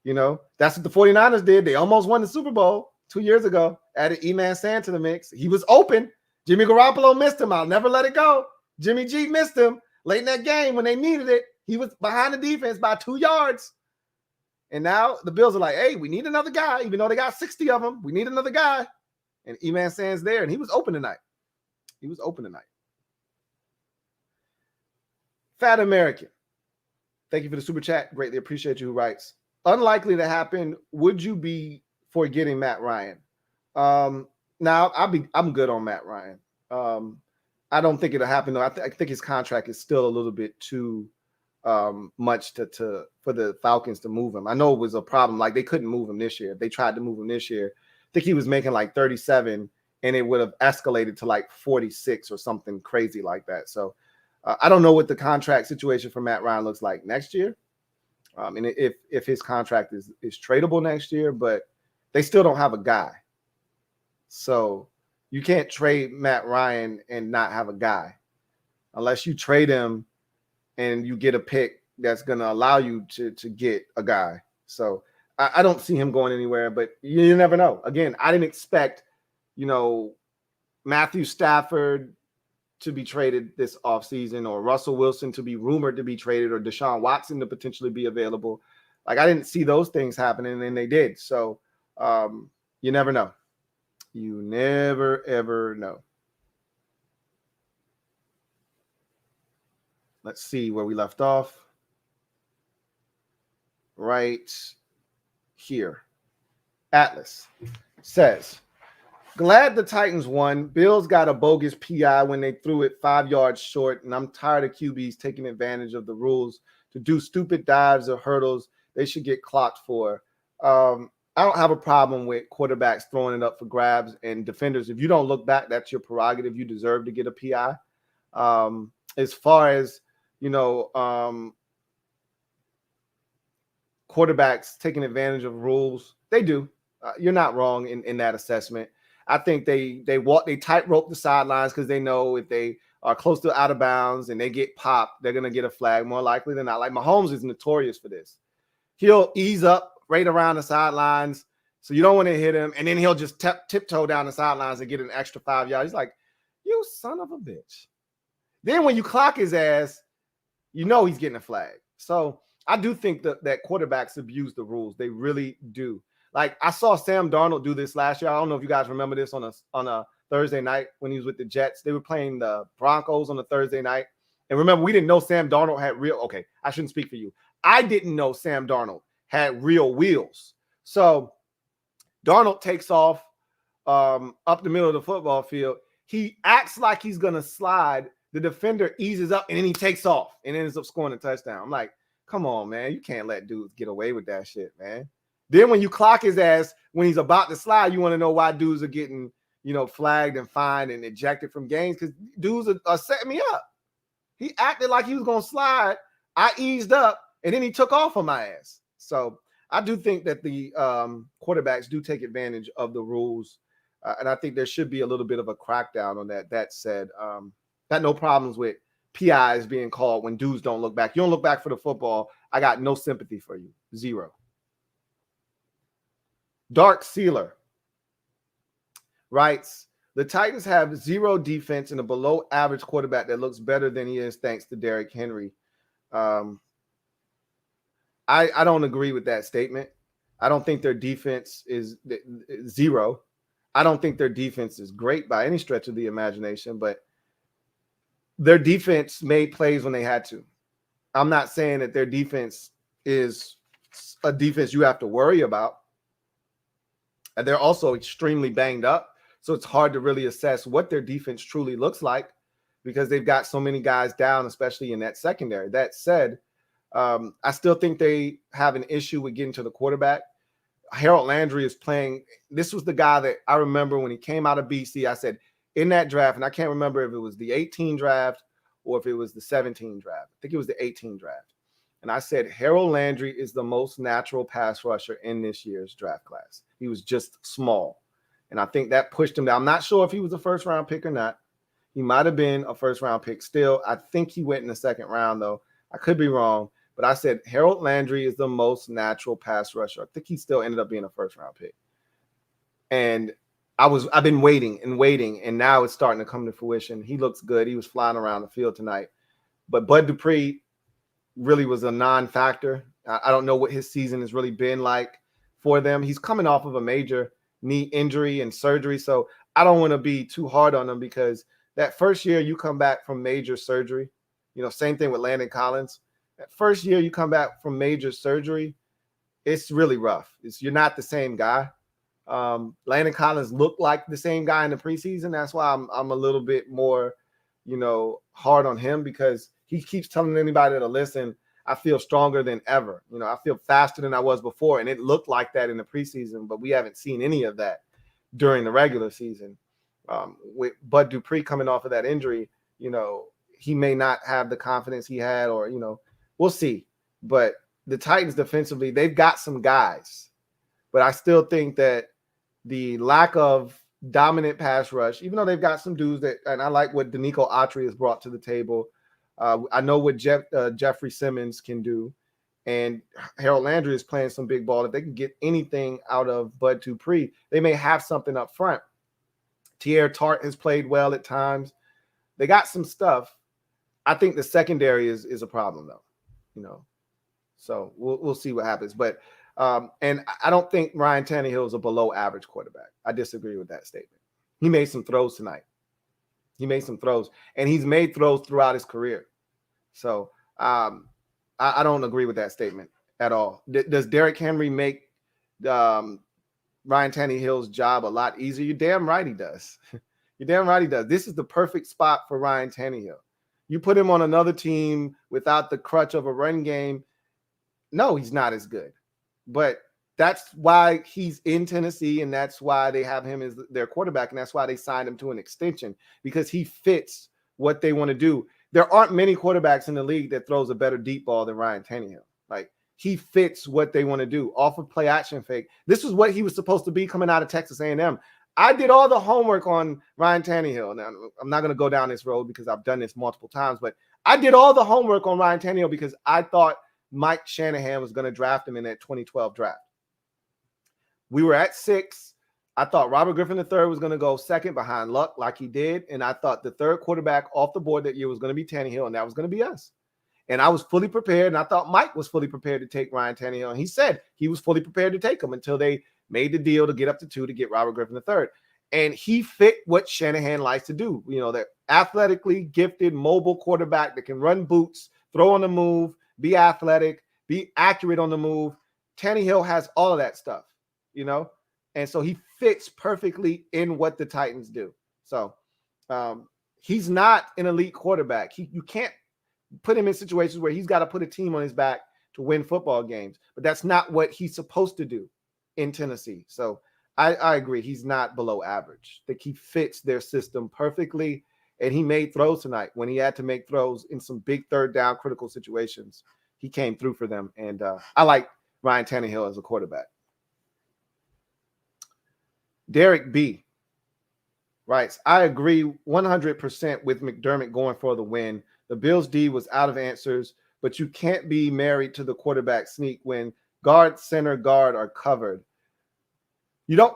That's what the 49ers did. They almost won the Super Bowl 2 years ago. Added E-Man San to the mix. He was open. Jimmy Garoppolo missed him. I'll never let it go. Jimmy G missed him late in that game when they needed it. He was behind the defense by 2 yards. And now the Bills are like, hey, we need another guy. Even though they got 60 of them, we need another guy. And E-Man San's there, and he was open tonight. Fat American, thank you for the super chat. Greatly appreciate you. Who writes, unlikely to happen. Would you be for getting Matt Ryan? Now I'm good on Matt Ryan. I don't think it'll happen though. I think his contract is still a little bit too much for the Falcons to move him. I know it was a problem. Like they couldn't move him this year. They tried to move him this year. I think he was making like 37 and it would have escalated to like 46 or something crazy like that. So I don't know what the contract situation for Matt Ryan looks like next year. And if his contract is tradable next year, but they still don't have a guy. So you can't trade Matt Ryan and not have a guy unless you trade him and you get a pick that's going to allow you to get a guy. So I don't see him going anywhere, but you never know. Again, I didn't expect, Matthew Stafford to be traded this offseason or Russell Wilson to be rumored to be traded or Deshaun Watson to potentially be available. Like I didn't see those things happening and they did. So you never know. You never, ever know. Let's see where we left off. Right here. Atlas says, glad the Titans won. Bills got a bogus PI when they threw it 5 yards short, and I'm tired of QBs taking advantage of the rules to do stupid dives or hurdles they should get clocked for. I don't have a problem with quarterbacks throwing it up for grabs and defenders. If you don't look back, that's your prerogative. You deserve to get a PI. As far as, quarterbacks taking advantage of rules, they do. You're not wrong in that assessment. I think they tightrope the sidelines because they know if they are close to out of bounds and they get popped, they're going to get a flag more likely than not. Like Mahomes is notorious for this. He'll ease up right around the sidelines, so you don't want to hit him, and then he'll just tiptoe down the sidelines and get an extra 5 yards. He's like, you son of a bitch. Then when you clock his ass, you know he's getting a flag. So I do think that quarterbacks abuse the rules. They really do. Like I saw Sam Darnold do this last year. I don't know if you guys remember this on a Thursday night when he was with the Jets. They were playing the Broncos on a Thursday night. And remember, we didn't know Sam Darnold had okay, I shouldn't speak for you. I didn't know Sam Darnold had real wheels. So Darnold takes off up the middle of the football field. He acts like he's going to slide. The defender eases up, and then he takes off and ends up scoring a touchdown. I'm like, come on, man. You can't let dudes get away with that shit, man. Then when you clock his ass when he's about to slide, you want to know why dudes are getting, flagged and fined and ejected from games because dudes are setting me up. He acted like he was going to slide. I eased up, and then he took off on my ass. So I do think that the quarterbacks do take advantage of the rules, and I think there should be a little bit of a crackdown on that. That said, got no problems with PIs being called when dudes don't look back. You don't look back for the football. I got no sympathy for you. Zero. Dark Sealer writes, the Titans have zero defense and a below average quarterback that looks better than he is thanks to Derrick Henry. I don't agree with that statement. I don't think their defense is zero. I don't think their defense is great by any stretch of the imagination, but their defense made plays when they had to. I'm not saying that their defense is a defense you have to worry about. And they're also extremely banged up. So it's hard to really assess what their defense truly looks like because they've got so many guys down, especially in that secondary. That said, I still think they have an issue with getting to the quarterback. Harold Landry is playing. This was the guy that I remember when he came out of BC. I said in that draft, and I can't remember if it was the 18 draft or if it was the 17 draft. I think it was the 18 draft. And I said, Harold Landry is the most natural pass rusher in this year's draft class. He was just small. And I think that pushed him down. I'm not sure if he was a first-round pick or not. He might have been a first-round pick still. I think he went in the second round, though. I could be wrong. But I said Harold Landry is the most natural pass rusher. I think he still ended up being a first-round pick. And I've been waiting, and now it's starting to come to fruition. He looks good. He was flying around the field tonight. But Bud Dupree really was a non-factor. I don't know what his season has really been like for them. He's coming off of a major knee injury and surgery, so I don't want to be too hard on him because that first year you come back from major surgery, same thing with Landon Collins. That first year you come back from major surgery, it's really rough. You're not the same guy. Landon Collins looked like the same guy in the preseason. That's why I'm a little bit more, hard on him because he keeps telling anybody to listen. I feel stronger than ever. I feel faster than I was before, and it looked like that in the preseason, but we haven't seen any of that during the regular season. With Bud Dupree coming off of that injury, he may not have the confidence he had, or we'll see. But the Titans defensively, they've got some guys, but I still think that the lack of dominant pass rush, even though they've got some dudes that, and I like what Danico Autry has brought to the table. I know what Jeffrey Simmons can do, and Harold Landry is playing some big ball. If they can get anything out of Bud Dupree, they may have something up front. Tierre Tart has played well at times. They got some stuff. I think the secondary is a problem, though. So we'll see what happens. But and I don't think Ryan Tannehill is a below average quarterback. I disagree with that statement. He made some throws tonight. And he's made throws throughout his career. So I don't agree with that statement at all. Does Derrick Henry make Ryan Tannehill's job a lot easier? You're damn right he does. This is the perfect spot for Ryan Tannehill. You put him on another team without the crutch of a run game. No, he's not as good. But that's why he's in Tennessee, and that's why they have him as their quarterback, and that's why they signed him to an extension, because he fits what they want to do. There aren't many quarterbacks in the league that throws a better deep ball than Ryan Tannehill. Like, he fits what they want to do off of play action fake. This is what he was supposed to be coming out of Texas A&M. I did all the homework on Ryan Tannehill. Now, I'm not going to go down this road because I've done this multiple times, but I did all the homework on Ryan Tannehill because I thought Mike Shanahan was going to draft him in that 2012 draft. We were at 6. I thought Robert Griffin III was going to go second behind Luck like he did. And I thought the third quarterback off the board that year was going to be Tannehill, and that was going to be us. And I was fully prepared, and I thought Mike was fully prepared to take Ryan Tannehill. And he said he was fully prepared to take him until they made the deal to get up to 2 to get Robert Griffin III. And he fit what Shanahan likes to do. You know, that athletically gifted mobile quarterback that can run boots, throw on the move, be athletic, be accurate on the move. Tannehill has all of that stuff, you know? And so he fits perfectly in what the Titans do. So he's not an elite quarterback. You can't put him in situations where he's got to put a team on his back to win football games. But that's not what he's supposed to do in Tennessee. So I agree. He's not below average. I think he fits their system perfectly. And he made throws tonight when he had to make throws in some big third down critical situations. He came through for them. And I like Ryan Tannehill as a quarterback. Derrick B. writes, I agree 100% with McDermott going for the win. The Bills D was out of answers, but you can't be married to the quarterback sneak when guard, center, guard are covered. You don't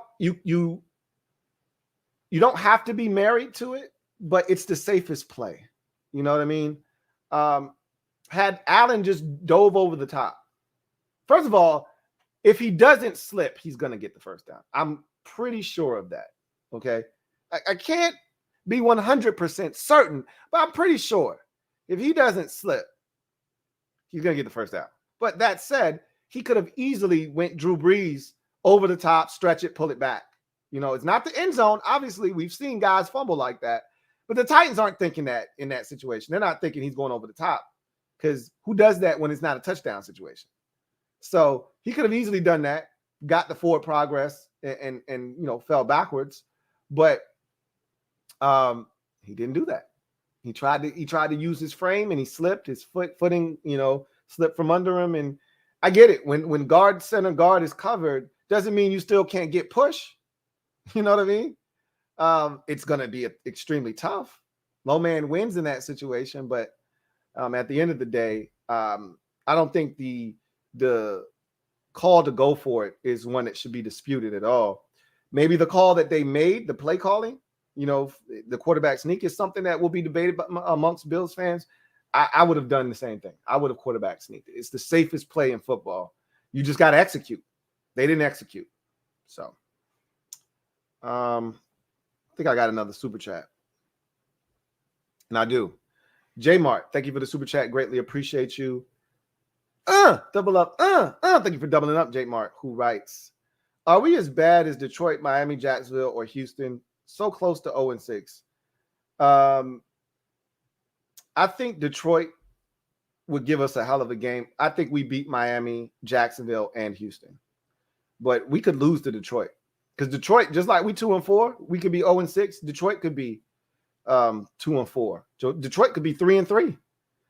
have to be married to it, but it's the safest play. You know what I mean? Had Allen just dove over the top. First of all, if he doesn't slip, he's going to get the first down. I'm pretty sure of that. Okay. I can't be 100% certain, but I'm pretty sure if he doesn't slip, he's going to get the first down. But that said, he could have easily went Drew Brees over the top, stretch it, pull it back. You know, it's not the end zone. Obviously, we've seen guys fumble like that, but the Titans aren't thinking that in that situation. They're not thinking he's going over the top because who does that when it's not a touchdown situation? So he could have easily done that, got the forward progress and you know, fell backwards, but he didn't do that. He tried to use his frame and he slipped. His footing, you know, slipped from under him. And I get it. When guard, center, guard is covered, doesn't mean you still can't get push. You know what I mean? It's going to be extremely tough. Low man wins in that situation, but at the end of the day, I don't think the call to go for it is one that should be disputed at all. Maybe the call that they made, the play calling, you know, the quarterback sneak is something that will be debated amongst Bills fans. I would have done the same thing. I would have quarterback sneaked it. It's the safest play in football. You just got to execute. They didn't execute. So I think I got another super chat. And I do. J Mart, thank you for the super chat. Greatly appreciate you. Double up. Thank you for doubling up, J Mart, who writes, are we as bad as Detroit, Miami, Jacksonville, or Houston? So close to 0-6. I think Detroit would give us a hell of a game. I think we beat Miami, Jacksonville, and Houston. But we could lose to Detroit. Because Detroit, just like we 2-4, we could be 0-6. Detroit could be 2-4. So Detroit could be 3-3.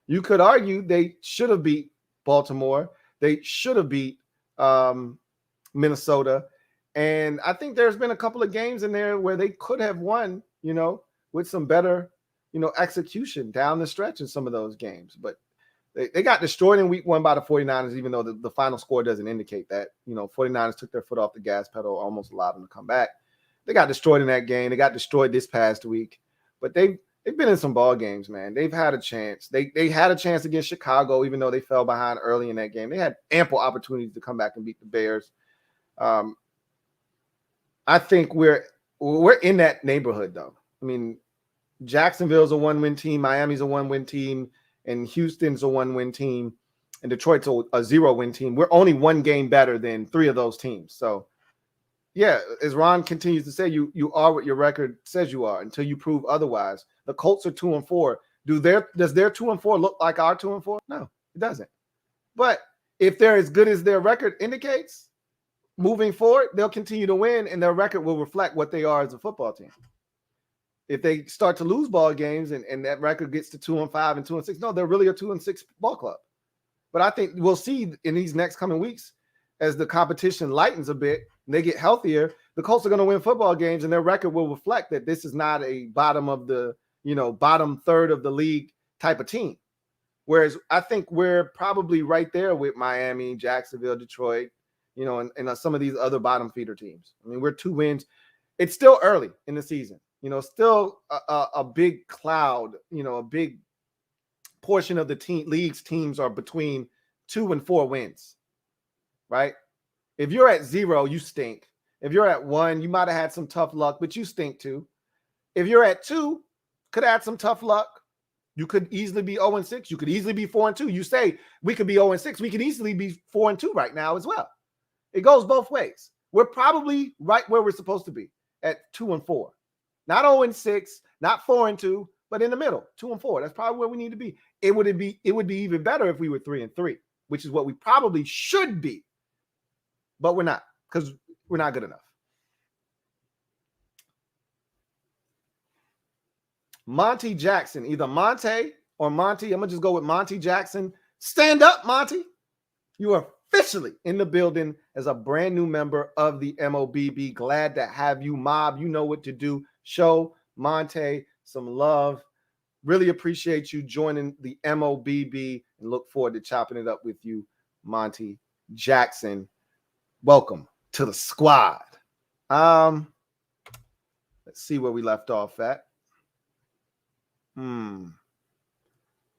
You could argue they should have beat Baltimore. They should have beat Minnesota. And I think there's been a couple of games in there where they could have won, you know, with some better, you know, execution down the stretch in some of those games. But they got destroyed in week 1 by the 49ers, even though the final score doesn't indicate that. You know, 49ers took their foot off the gas pedal, almost allowed them to come back. They got destroyed in that game. They got destroyed this past week. But they've been in some ball games, man. They've had a chance. They had a chance against Chicago, even though they fell behind early in that game. They had ample opportunities to come back and beat the Bears. I think we're in that neighborhood, though. I mean, Jacksonville's a 1-win team, Miami's a 1-win team, and Houston's a 1-win team, and Detroit's a 0-win team. We're only 1 game better than 3 of those teams. So, yeah, as Ron continues to say, you are what your record says you are until you prove otherwise. The Colts are 2-4. Does their 2-4 look like our 2-4? No, it doesn't. But if they're as good as their record indicates, moving forward, they'll continue to win, and their record will reflect what they are as a football team. If they start to lose ball games and that record gets to 2-5 and 2-6, no, they're really a 2-6 ball club. But I think we'll see in these next coming weeks as the competition lightens a bit and they get healthier, the Colts are going to win football games, and their record will reflect that this is not a bottom third of the league type of team. Whereas I think we're probably right there with Miami, Jacksonville, Detroit, and some of these other bottom feeder teams. I mean, we're 2 wins. It's still early in the season. Still a big cloud, a big portion of the league's teams are between 2 and 4 wins, right? If you're at 0, you stink. If you're at 1, you might have had some tough luck, but you stink too. If you're at 2, could have had some tough luck. You could easily be 0-6. You could easily be 4-2. You say we could be 0-6. We could easily be 4-2 right now as well. It goes both ways. We're probably right where we're supposed to be at 2-4. Not 0-6, not 4-2, but in the middle, 2-4. That's probably where we need to be. It would be even better if we were 3-3, which is what we probably should be. But we're not, because we're not good enough. Monty Jackson, either Monte or Monty. I'm going to just go with Monty Jackson. Stand up, Monty. You are officially in the building as a brand new member of the MOBB. Glad to have you, Mob. You know what to do. Show Monte some love. Really appreciate you joining the MOBB and look forward to chopping it up with you, Monty Jackson. Welcome to the squad. Let's see where we left off at. I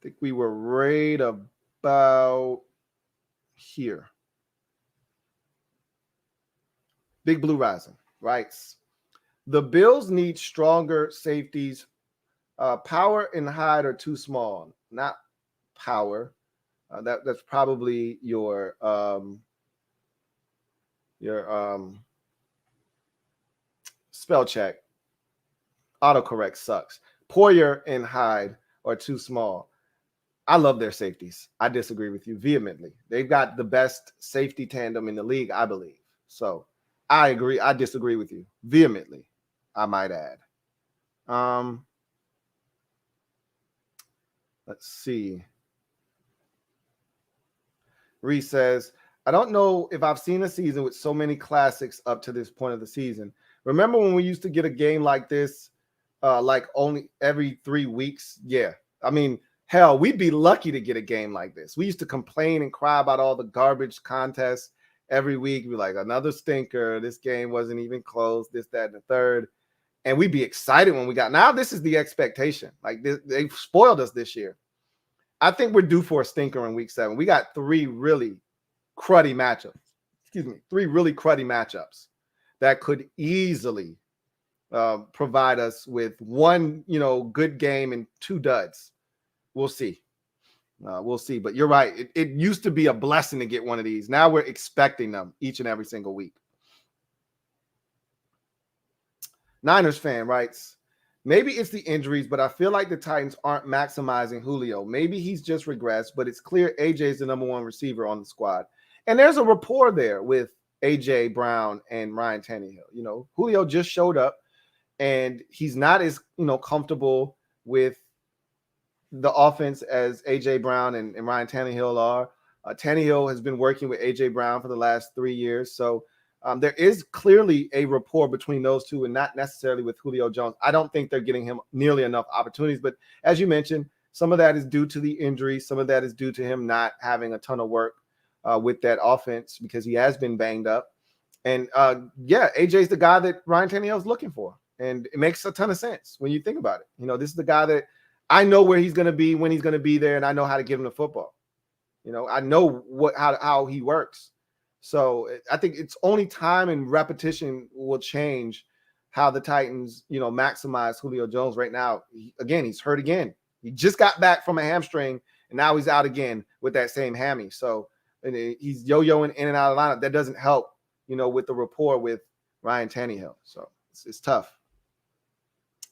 think we were right about here. Big Blue Rising writes, the Bills need stronger safeties. Power and Hyde are too small. Not Power. That's probably your spell check. Autocorrect sucks. Poyer and Hyde are too small. I love their safeties. I disagree with you vehemently. They've got the best safety tandem in the league, I believe. So I agree. I disagree with you vehemently, I might add. Let's see. Reese says, I don't know if I've seen a season with so many classics up to this point of the season. Remember when we used to get a game like this, like only every 3 weeks? Yeah. I mean, hell, we'd be lucky to get a game like this. We used to complain and cry about all the garbage contests every week. We're like, another stinker. This game wasn't even close, this, that, and the third. And we'd be excited when we got. Now this is the expectation. Like they've spoiled us this year. I think we're due for a stinker in week 7. We got 3 really cruddy matchups. 3 really cruddy matchups that could easily provide us with 1, good game and 2 duds. We'll see. We'll see. But you're right. It used to be a blessing to get one of these. Now we're expecting them each and every single week. Niners fan writes, maybe it's the injuries, but I feel like the Titans aren't maximizing Julio. Maybe he's just regressed, but it's clear AJ is the number 1 receiver on the squad. And there's a rapport there with AJ Brown and Ryan Tannehill. Julio just showed up, and he's not as, comfortable with the offense as AJ Brown and Ryan Tannehill are. Tannehill has been working with AJ Brown for the last 3 years. So there is clearly a rapport between those two, and not necessarily with Julio Jones. I don't think they're getting him nearly enough opportunities. But as you mentioned, some of that is due to the injury. Some of that is due to him not having a ton of work with that offense because he has been banged up. And AJ's the guy that Ryan Tannehill is looking for. And it makes a ton of sense when you think about it. This is the guy that I know where he's going to be, when he's going to be there, and I know how to give him the football. I know how he works. So I think it's only time and repetition will change how the Titans, maximize Julio Jones. Right now, he's hurt again. He just got back from a hamstring, and now he's out again with that same hammy. So he's yo-yoing in and out of the lineup. That doesn't help, with the rapport with Ryan Tannehill. So it's tough.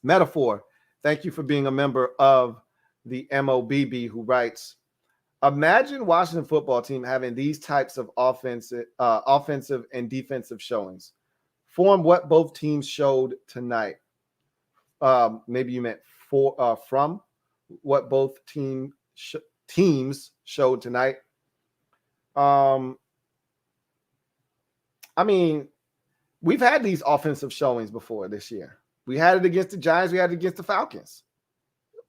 Metaphor, thank you for being a member of the MOBB, who writes, imagine Washington football team having these types of offensive and defensive showings. Form what both teams showed tonight. Maybe you meant from what both teams showed tonight. I mean, we've had these offensive showings before this year. We had it against the Giants. We had it against the Falcons.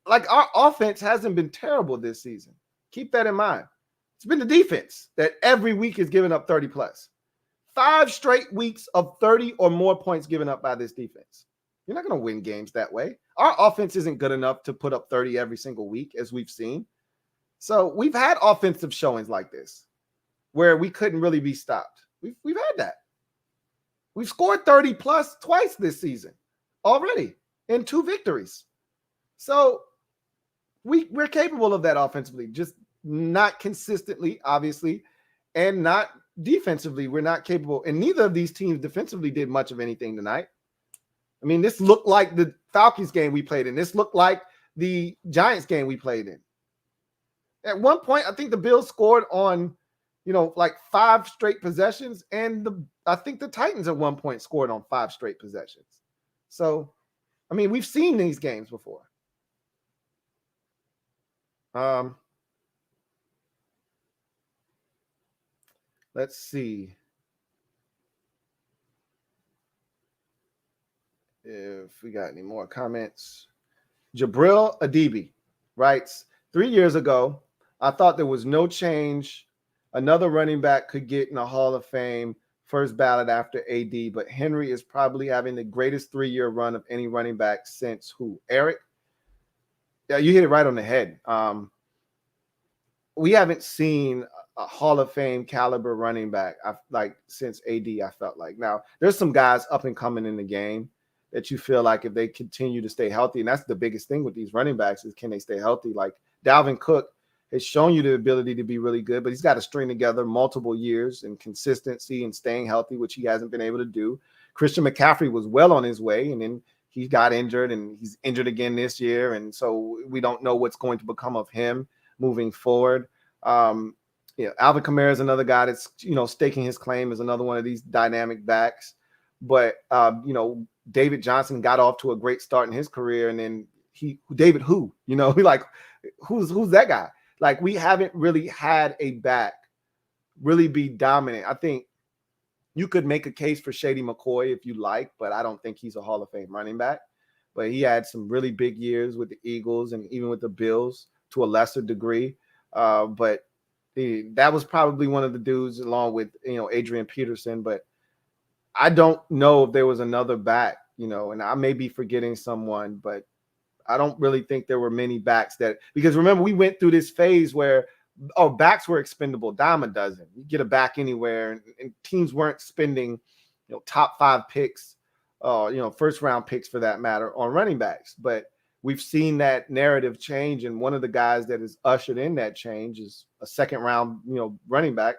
Like, our offense hasn't been terrible this season. Keep that in mind. It's been the defense that every week is giving up 30 plus. 5 straight weeks of 30 or more points given up by this defense. You're not going to win games that way. Our offense isn't good enough to put up 30 every single week, as we've seen. So we've had offensive showings like this where we couldn't really be stopped. We've had that. We've scored 30 plus twice this season already in 2 victories. So we're capable of that offensively, just not consistently, obviously, and not defensively. We're not capable. And neither of these teams defensively did much of anything tonight. I mean, this looked like the Falcons game we played in. This looked like the Giants game we played in. At one point, I think the Bills scored on, like 5 straight possessions. And I think the Titans at one point scored on 5 straight possessions. So, I mean, we've seen these games before. Let's see if we got any more comments. Jabril Adibi writes, 3 years ago, I thought there was no change. Another running back could get in the Hall of Fame, first ballot after AD, but Henry is probably having the greatest 3-year run of any running back since who? Eric? Yeah, you hit it right on the head. We haven't seen a Hall of Fame caliber running back since AD, I felt like. Now, there's some guys up and coming in the game that you feel like if they continue to stay healthy, and that's the biggest thing with these running backs is can they stay healthy? Like Dalvin Cook has shown you the ability to be really good, but he's got to string together multiple years and consistency and staying healthy, which he hasn't been able to do. Christian McCaffrey was well on his way, and then he got injured, and he's injured again this year, and so we don't know what's going to become of him moving forward. Alvin Kamara is another guy that's, staking his claim as another one of these dynamic backs. But, David Johnson got off to a great start in his career. And then David who? Who's that guy? Like, we haven't really had a back really be dominant. I think you could make a case for Shady McCoy if you like, but I don't think he's a Hall of Fame running back. But he had some really big years with the Eagles and even with the Bills to a lesser degree. But that was probably one of the dudes along with, Adrian Peterson. But I don't know if there was another back, and I may be forgetting someone, but I don't really think there were many backs because remember, we went through this phase where, backs were expendable, dime a dozen. You get a back anywhere, and teams weren't spending, top 5 picks, first round picks for that matter on running backs. But we've seen that narrative change, and one of the guys that has ushered in that change is a second round, running back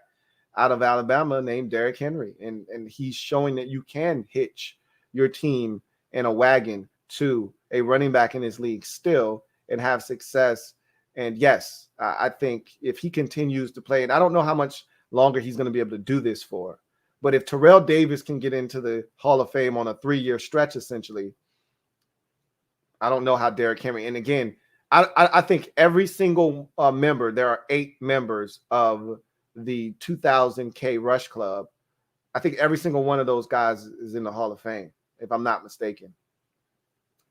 out of Alabama named Derrick Henry. And he's showing that you can hitch your team in a wagon to a running back in this league still and have success. And yes, I think if he continues to play, and I don't know how much longer he's going to be able to do this for, but if Terrell Davis can get into the Hall of Fame on a 3-year stretch, essentially, I don't know how Derrick Henry, and again, I think every single member, there are 8 members of the 2000K Rush Club. I think every single one of those guys is in the Hall of Fame, if I'm not mistaken.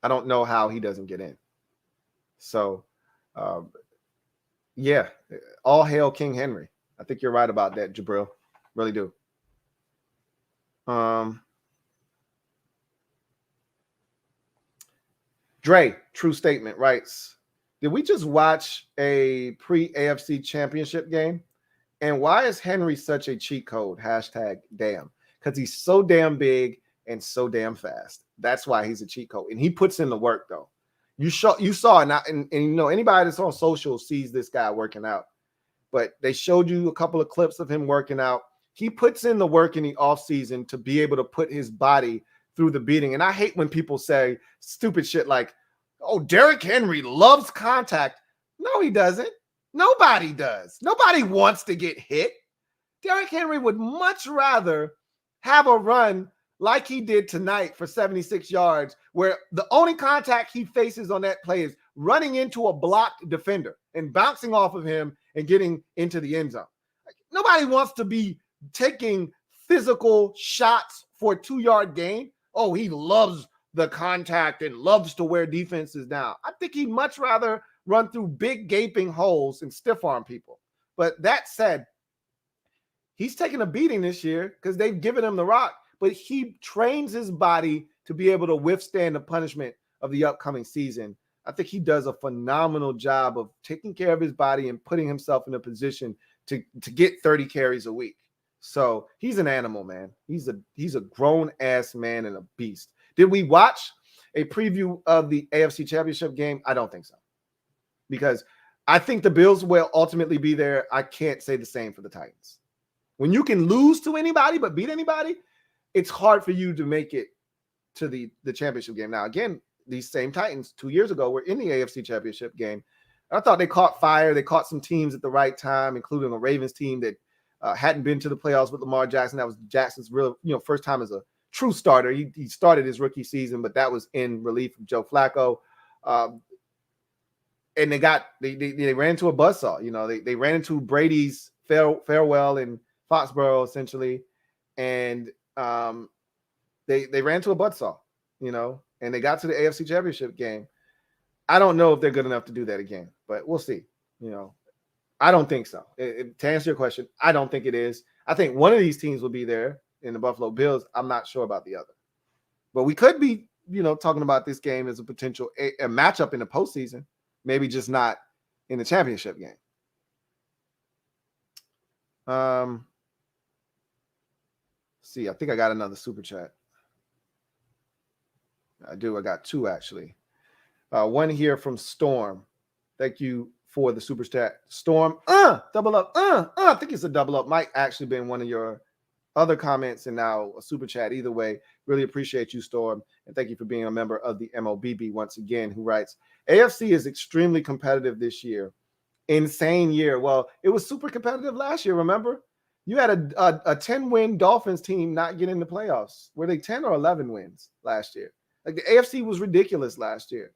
I don't know how he doesn't get in. So, yeah, all hail King Henry. I think you're right about that, Jabril. Really do. Dre, True Statement, writes, did we just watch a pre-AFC championship game? And why is Henry such a cheat code? #damn. Because he's so damn big and so damn fast. That's why he's a cheat code. And he puts in the work, though. You saw it, and anybody that's on social sees this guy working out. But they showed you a couple of clips of him working out. He puts in the work in the offseason to be able to put his body through the beating. And I hate when people say stupid shit like, oh, Derrick Henry loves contact. No, he doesn't. Nobody does. Nobody wants to get hit. Derrick Henry would much rather have a run like he did tonight for 76 yards, where the only contact he faces on that play is running into a blocked defender and bouncing off of him and getting into the end zone. Nobody wants to be taking physical shots for a 2-yard gain, oh, he loves the contact and loves to wear defenses down. I think he'd much rather run through big gaping holes and stiff arm people. But that said, he's taking a beating this year because they've given him the rock, but he trains his body to be able to withstand the punishment of the upcoming season. I think he does a phenomenal job of taking care of his body and putting himself in a position to get 30 carries a week. So he's an animal, man. He's a grown-ass man and a beast. Did we watch a preview of the AFC Championship game? I don't think so. Because I think the Bills will ultimately be there. I can't say the same for the Titans. When you can lose to anybody but beat anybody, it's hard for you to make it to the championship game. Now, again, these same Titans 2 years ago were in the AFC Championship game. I thought they caught fire. They caught some teams at the right time, including a Ravens team that hadn't been to the playoffs with Lamar Jackson. That was Jackson's real, first time as a true starter. He started his rookie season, but that was in relief of Joe Flacco. And they ran into a buzzsaw. They ran into Brady's farewell in Foxborough, essentially. And they ran into a buzzsaw, and they got to the AFC Championship game. I don't know if they're good enough to do that again, but we'll see. I don't think so. To answer your question, I don't think it is. I think one of these teams will be there in the Buffalo Bills. I'm not sure about the other. But we could be, talking about this game as a potential a matchup in the postseason, maybe just not in the championship game. See, I think I got another super chat. I do. I got two, actually. One here from Storm. Thank you for the super chat. Storm, double up. I think it's a double up. Might actually been one of your other comments and now a super chat. Either way, really appreciate you, Storm. And thank you for being a member of the MOBB once again, who writes, AFC is extremely competitive this year. Insane year. Well, it was super competitive last year, remember? You had a 10-win Dolphins team not get in the playoffs. Were they 10 or 11 wins last year? Like, the AFC was ridiculous last year,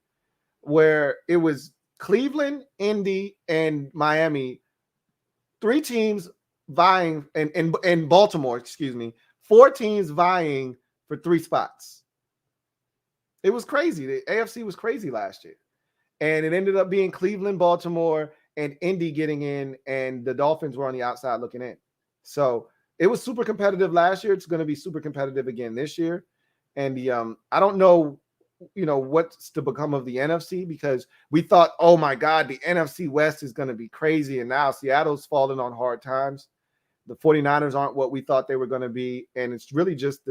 where it was Cleveland, Indy, and Miami, three teams vying, and Baltimore, 4 teams vying for 3 spots. It was crazy. The AFC was crazy last year. And it ended up being Cleveland, Baltimore, and Indy getting in, and the Dolphins were on the outside looking in. So it was super competitive last year. It's going to be super competitive again this year. And I don't know, what's to become of the NFC, because we thought, oh my God, the NFC West is going to be crazy. And now Seattle's fallen on hard times. The 49ers aren't what we thought they were going to be. And it's really just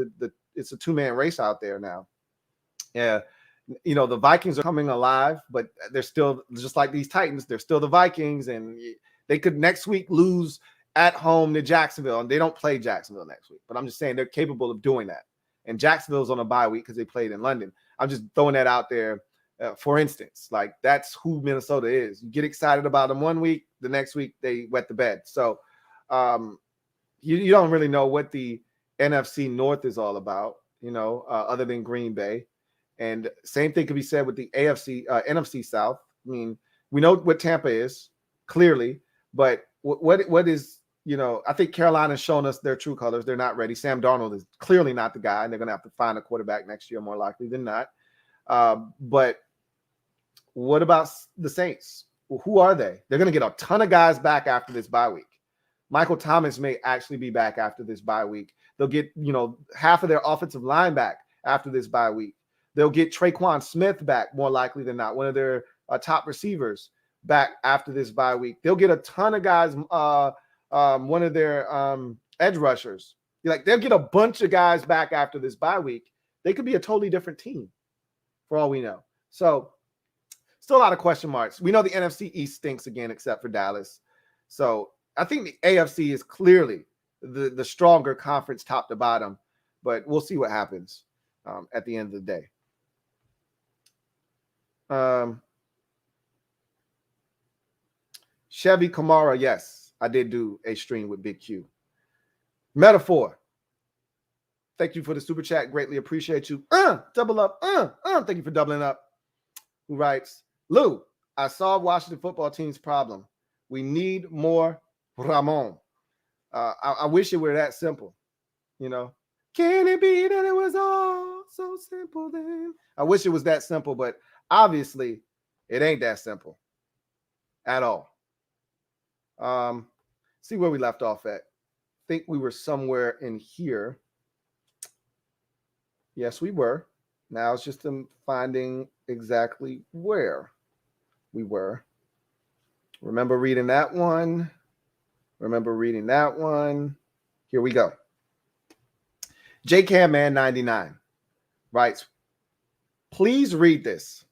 it's a 2-man race out there now. Yeah. The Vikings are coming alive, but they're still just like these Titans. They're still the Vikings, and they could next week lose at home to Jacksonville, and they don't play Jacksonville next week. But I'm just saying they're capable of doing that. And Jacksonville's on a bye week because they played in London. I'm just throwing that out there. For instance, like, that's who Minnesota is. You get excited about them one week, the next week they wet the bed. So you don't really know what the NFC North is all about, other than Green Bay. And same thing could be said with the NFC South. I mean, we know what Tampa is, clearly, but what is, I think Carolina's shown us their true colors. They're not ready. Sam Darnold is clearly not the guy, and they're going to have to find a quarterback next year, more likely than not. But what about the Saints? Well, who are they? They're going to get a ton of guys back after this bye week. Michael Thomas may actually be back after this bye week. They'll get, half of their offensive line back after this bye week. They'll get Traquan Smith back, more likely than not, one of their top receivers back after this bye week. They'll get a ton of guys, one of their edge rushers. They'll get a bunch of guys back after this bye week. They could be a totally different team for all we know. So still a lot of question marks. We know the NFC East stinks again, except for Dallas. So I think the AFC is clearly the stronger conference top to bottom, but we'll see what happens at the end of the day. Chevy Kamara, yes, I did do a stream with Big Q. Metaphor, thank you for the super chat. Greatly appreciate you. Double up. Thank you for doubling up. Who writes, Lou, I saw Washington football team's problem. We need more Ramon. I wish it were that simple. Can it be that it was all so simple then? I wish it was that simple, but obviously it ain't that simple at all. See where we left off at. Think we were somewhere in here. Yes, we were. Now it's just finding exactly where we were. Remember reading that one. Here we go. JCamMan99 writes, please read this.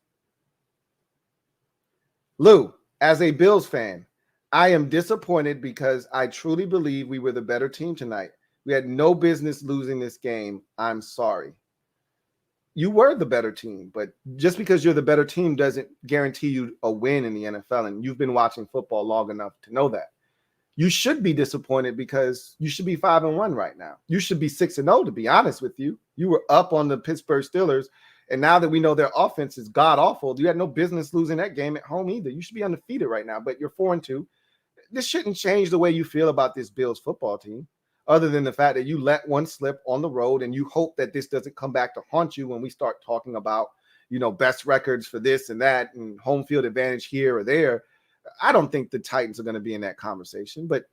Lou, as a Bills fan, I am disappointed because I truly believe we were the better team tonight. We had no business losing this game. I'm sorry. You were the better team, but just because you're the better team doesn't guarantee you a win in the NFL, and you've been watching football long enough to know that. You should be disappointed because you should be 5-1 right now. You should be 6-0, to be honest with you. You were up on the Pittsburgh Steelers, and now that we know their offense is god-awful, you had no business losing that game at home either. You should be undefeated right now, but you're 4-2. This shouldn't change the way you feel about this Bills football team, other than the fact that you let one slip on the road and you hope that this doesn't come back to haunt you when we start talking about, best records for this and that and home field advantage here or there. I don't think the Titans are going to be in that conversation. But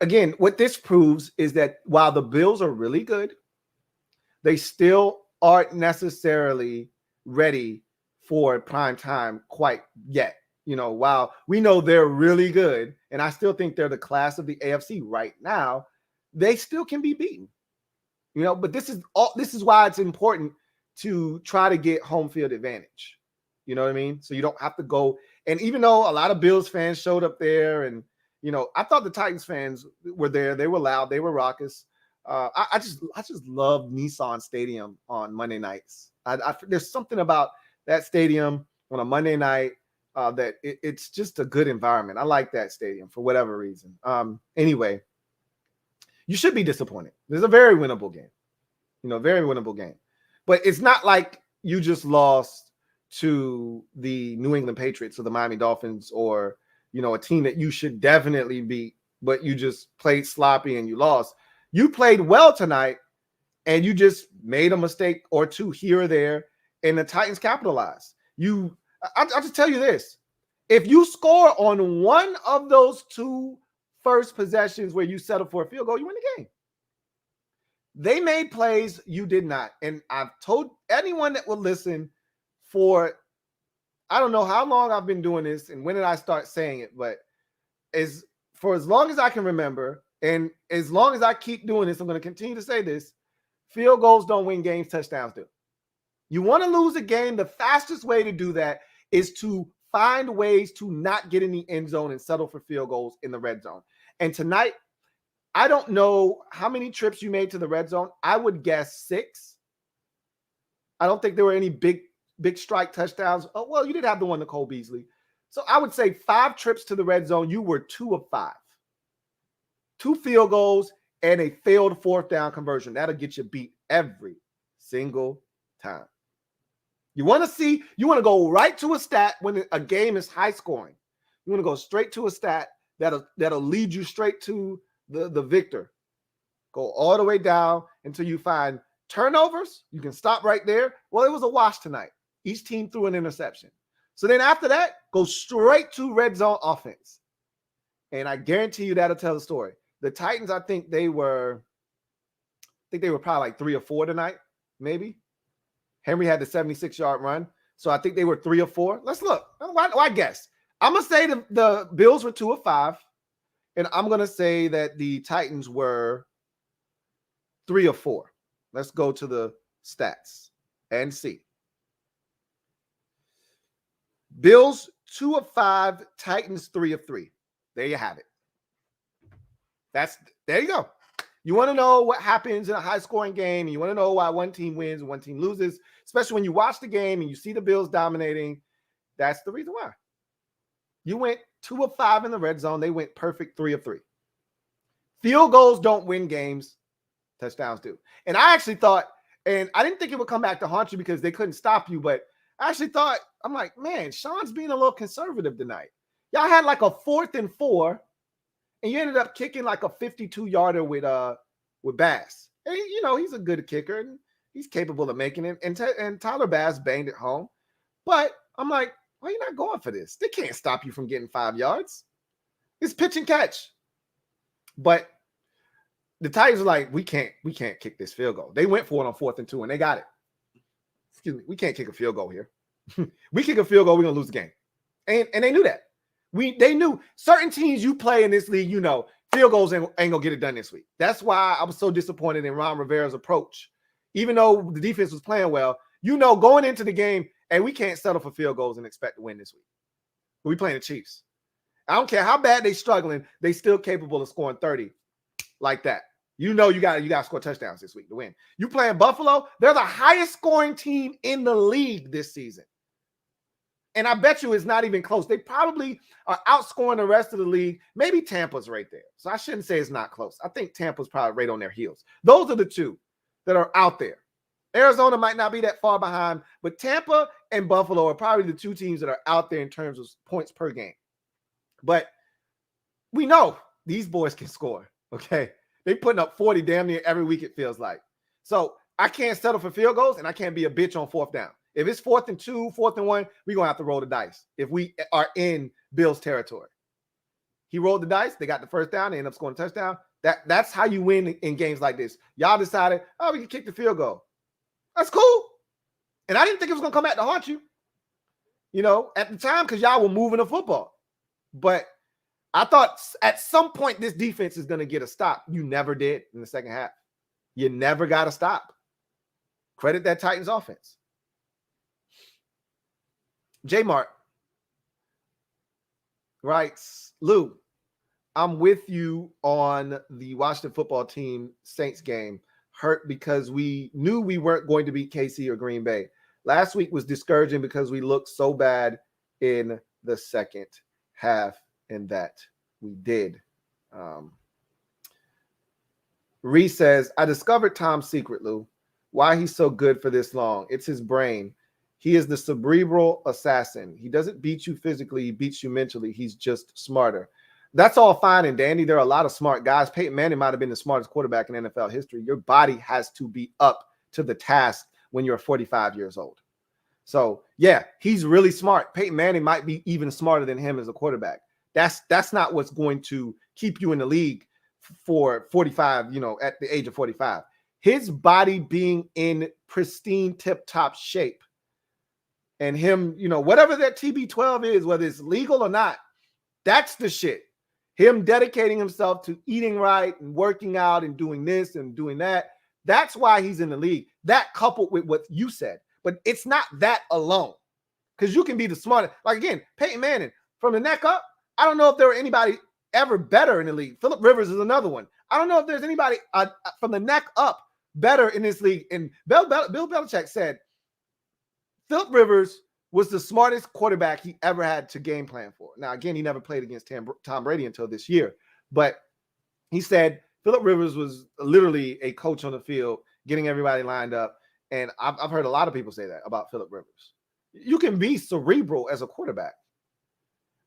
again, what this proves is that while the Bills are really good, they still aren't necessarily ready for prime time quite yet. While we know they're really good, and I still think they're the class of the AFC right now, they still can be beaten. But this is why it's important to try to get home field advantage. You know what I mean? So you don't have to go. And even though a lot of Bills fans showed up there, and I thought the Titans fans were there. They were loud. They were raucous. I just love Nissan Stadium on Monday nights. There's something about that stadium on a Monday night that it's just a good environment. I like that stadium for whatever reason. Anyway, you should be disappointed. This is a very winnable game. Very winnable game. But it's not like you just lost to the New England Patriots or the Miami Dolphins or, a team that you should definitely beat, but you just played sloppy and you lost. You played well tonight and you just made a mistake or two here or there, and the Titans capitalized. I'll just tell you this. If you score on one of those two first possessions where you settle for a field goal, you win the game. They made plays, you did not. And I've told anyone that will listen for, I don't know how long I've been doing this and when did I start saying it, but for as long as I can remember, and as long as I keep doing this, I'm going to continue to say this: field goals don't win games, touchdowns do. You want to lose a game, the fastest way to do that is to find ways to not get in the end zone and settle for field goals in the red zone. And tonight, I don't know how many trips you made to the red zone. I would guess 6. I don't think there were any big strike touchdowns. Oh, well, you did have the one to Cole Beasley. So I would say 5 trips to the red zone. You were 2 of 5. 2 field goals and a failed 4th down conversion. That'll get you beat every single time. You want to go right to a stat when a game is high scoring. You want to go straight to a stat that'll lead you straight to the victor. Go all the way down until you find turnovers. You can stop right there. Well, it was a wash tonight. Each team threw an interception. So then after that, go straight to red zone offense. And I guarantee you that'll tell the story. The Titans, I think they were probably like 3 or 4 tonight, maybe. Henry had the 76-yard run. So I think they were 3 or 4. Let's look. Why guess? I'm going to say the Bills were 2 of 5. And I'm going to say that the Titans were 3 or 4. Let's go to the stats and see. Bills 2 of 5, Titans 3 of 3. There you have it. There you go. You want to know what happens in a high-scoring game, and you want to know why one team wins and one team loses, especially when you watch the game and you see the Bills dominating. That's the reason why. You went 2 of 5 in the red zone. They went perfect 3 of 3. Field goals don't win games. Touchdowns do. And I actually thought, and I didn't think it would come back to haunt you because they couldn't stop you, but I actually thought, I'm like, man, Sean's being a little conservative tonight. Y'all had like a 4th and 4, and you ended up kicking like a 52-yarder with Bass. And, he's a good kicker and he's capable of making it. And Tyler Bass banged it home. But I'm like, why are you not going for this? They can't stop you from getting 5 yards. It's pitch and catch. But the Titans are like, we can't kick this field goal. They went for it on 4th and 2, and they got it. Excuse me, we can't kick a field goal here. We kick a field goal, we're gonna lose the game. And they knew that. They knew certain teams you play in this league, field goals ain't gonna get it done this week. That's why I was so disappointed in Ron Rivera's approach. Even though the defense was playing well, going into the game, and we can't settle for field goals and expect to win this week. We playing the Chiefs. I don't care how bad they're struggling, they still capable of scoring 30 like that. You got to score touchdowns this week to win. You playing Buffalo, they're the highest scoring team in the league this season. And I bet you it's not even close. They probably are outscoring the rest of the league. Maybe Tampa's right there. So I shouldn't say it's not close. I think Tampa's probably right on their heels. Those are the two that are out there. Arizona might not be that far behind, but Tampa and Buffalo are probably the two teams that are out there in terms of points per game. But we know these boys can score, okay? They putting up 40 damn near every week, it feels like. So I can't settle for field goals, and I can't be a bitch on 4th down. If it's 4th and 2, 4th and 1, we're going to have to roll the dice if we are in Bill's territory. He rolled the dice. They got the first down. They end up scoring a touchdown. That's how you win in games like this. Y'all decided, we can kick the field goal. That's cool. And I didn't think it was going to come back to haunt you, at the time, because y'all were moving the football. But I thought at some point this defense is going to get a stop. You never did in the second half. You never got a stop. Credit that Titans offense. J-Mart writes, Lou, I'm with you on the Washington football team Saints game. Hurt because we knew we weren't going to beat KC or Green Bay. Last week was discouraging because we looked so bad in the second half, and that we did. Reese says, I discovered Tom's secret, Lou. Why he's so good for this long. It's his brain. He is the cerebral assassin. He doesn't beat you physically. He beats you mentally. He's just smarter. That's all fine and dandy. There are a lot of smart guys. Peyton Manning might have been the smartest quarterback in NFL history. Your body has to be up to the task when you're 45 years old. So, yeah, he's really smart. Peyton Manning might be even smarter than him as a quarterback. That's not what's going to keep you in the league for 45, at the age of 45. His body being in pristine tip-top shape and him, whatever that TB12 is, whether it's legal or not, that's the shit. Him dedicating himself to eating right and working out and doing this and doing that. That's why he's in the league. That coupled with what you said. But it's not that alone. Because you can be the smartest. Like, again, Peyton Manning, from the neck up, I don't know if there were anybody ever better in the league. Phillip Rivers is another one. I don't know if there's anybody from the neck up better in this league. And Bill Belichick said Phillip Rivers was the smartest quarterback he ever had to game plan for. Now, again, he never played against Tom Brady until this year. But he said Phillip Rivers was literally a coach on the field, getting everybody lined up. And I've heard a lot of people say that about Phillip Rivers. You can be cerebral as a quarterback,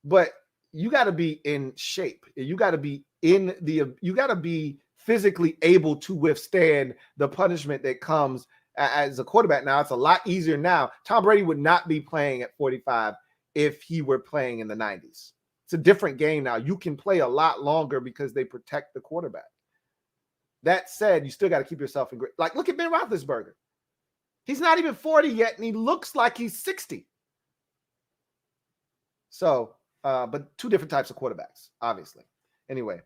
but you got to be in shape. You got to be you got to be physically able to withstand the punishment that comes as a quarterback. Now, it's a lot easier now. Tom Brady would not be playing at 45 if he were playing in the 90s. It's a different game now. You can play a lot longer because they protect the quarterback. That said, you still got to keep yourself in great. Like, look at Ben Roethlisberger. He's not even 40 yet, and he looks like he's 60. So, but two different types of quarterbacks, obviously. Anyway,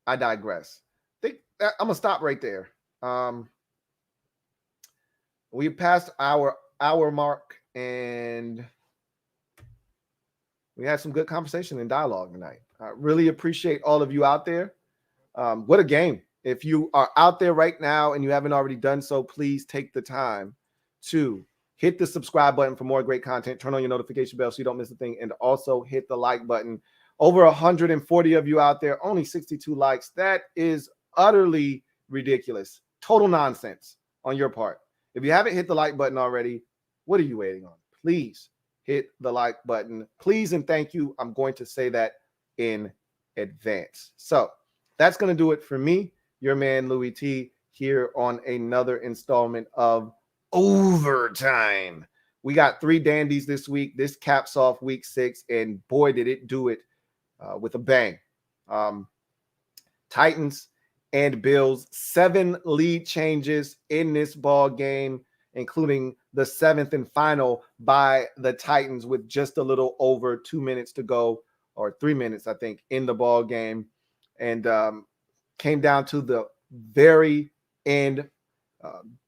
I digress. I'm going to stop right there. We passed our hour mark, and we had some good conversation and dialogue tonight. I really appreciate all of you out there. What a game. If you are out there right now and you haven't already done so, please take the time to hit the subscribe button for more great content. Turn on your notification bell so you don't miss a thing. And also hit the like button. Over 140 of you out there, only 62 likes. That is utterly ridiculous. Total nonsense on your part. If you haven't hit the like button already, what are you waiting on? Please hit the like button. Please and thank you. I'm going to say that in advance. So that's going to do it for me, your man Louie T, here on another installment of Overtime. We got 3 dandies this week. This caps off week 6, and boy, did it do it with a bang. Titans and Bills, 7 lead changes in this ball game, including the 7th and final by the Titans with just a little over 2 minutes to go, or 3 minutes, I think, in the ball game. And came down to the very end.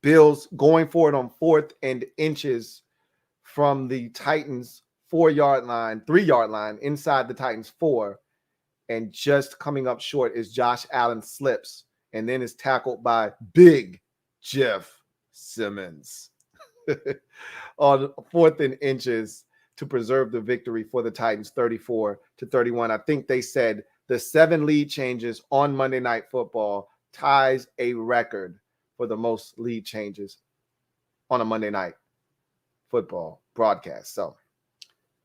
Bills going for it on 4th and inches from the Titans 4-yard line, 3-yard line inside the Titans 4. And just coming up short is Josh Allen slips and then is tackled by big Jeff Simmons on 4th and inches to preserve the victory for the Titans 34-31. I think they said the 7 lead changes on Monday Night Football ties a record for the most lead changes on a Monday Night Football broadcast. So,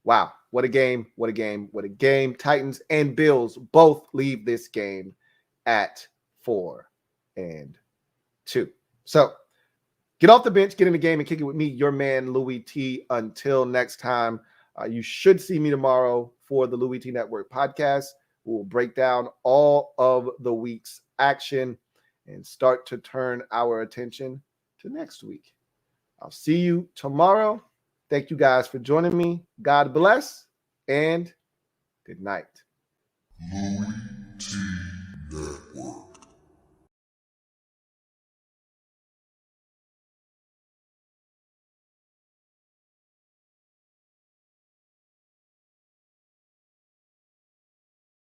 wow, what a game, what a game, what a game. Titans and Bills both leave this game at 4-2. So, get off the bench, get in the game, and kick it with me, your man, Louie T. Until next time, you should see me tomorrow for the Louie T Network podcast. We'll break down all of the week's action and start to turn our attention to next week. I'll see you tomorrow. Thank you guys for joining me. God bless and good night. LouieTeeNetwork.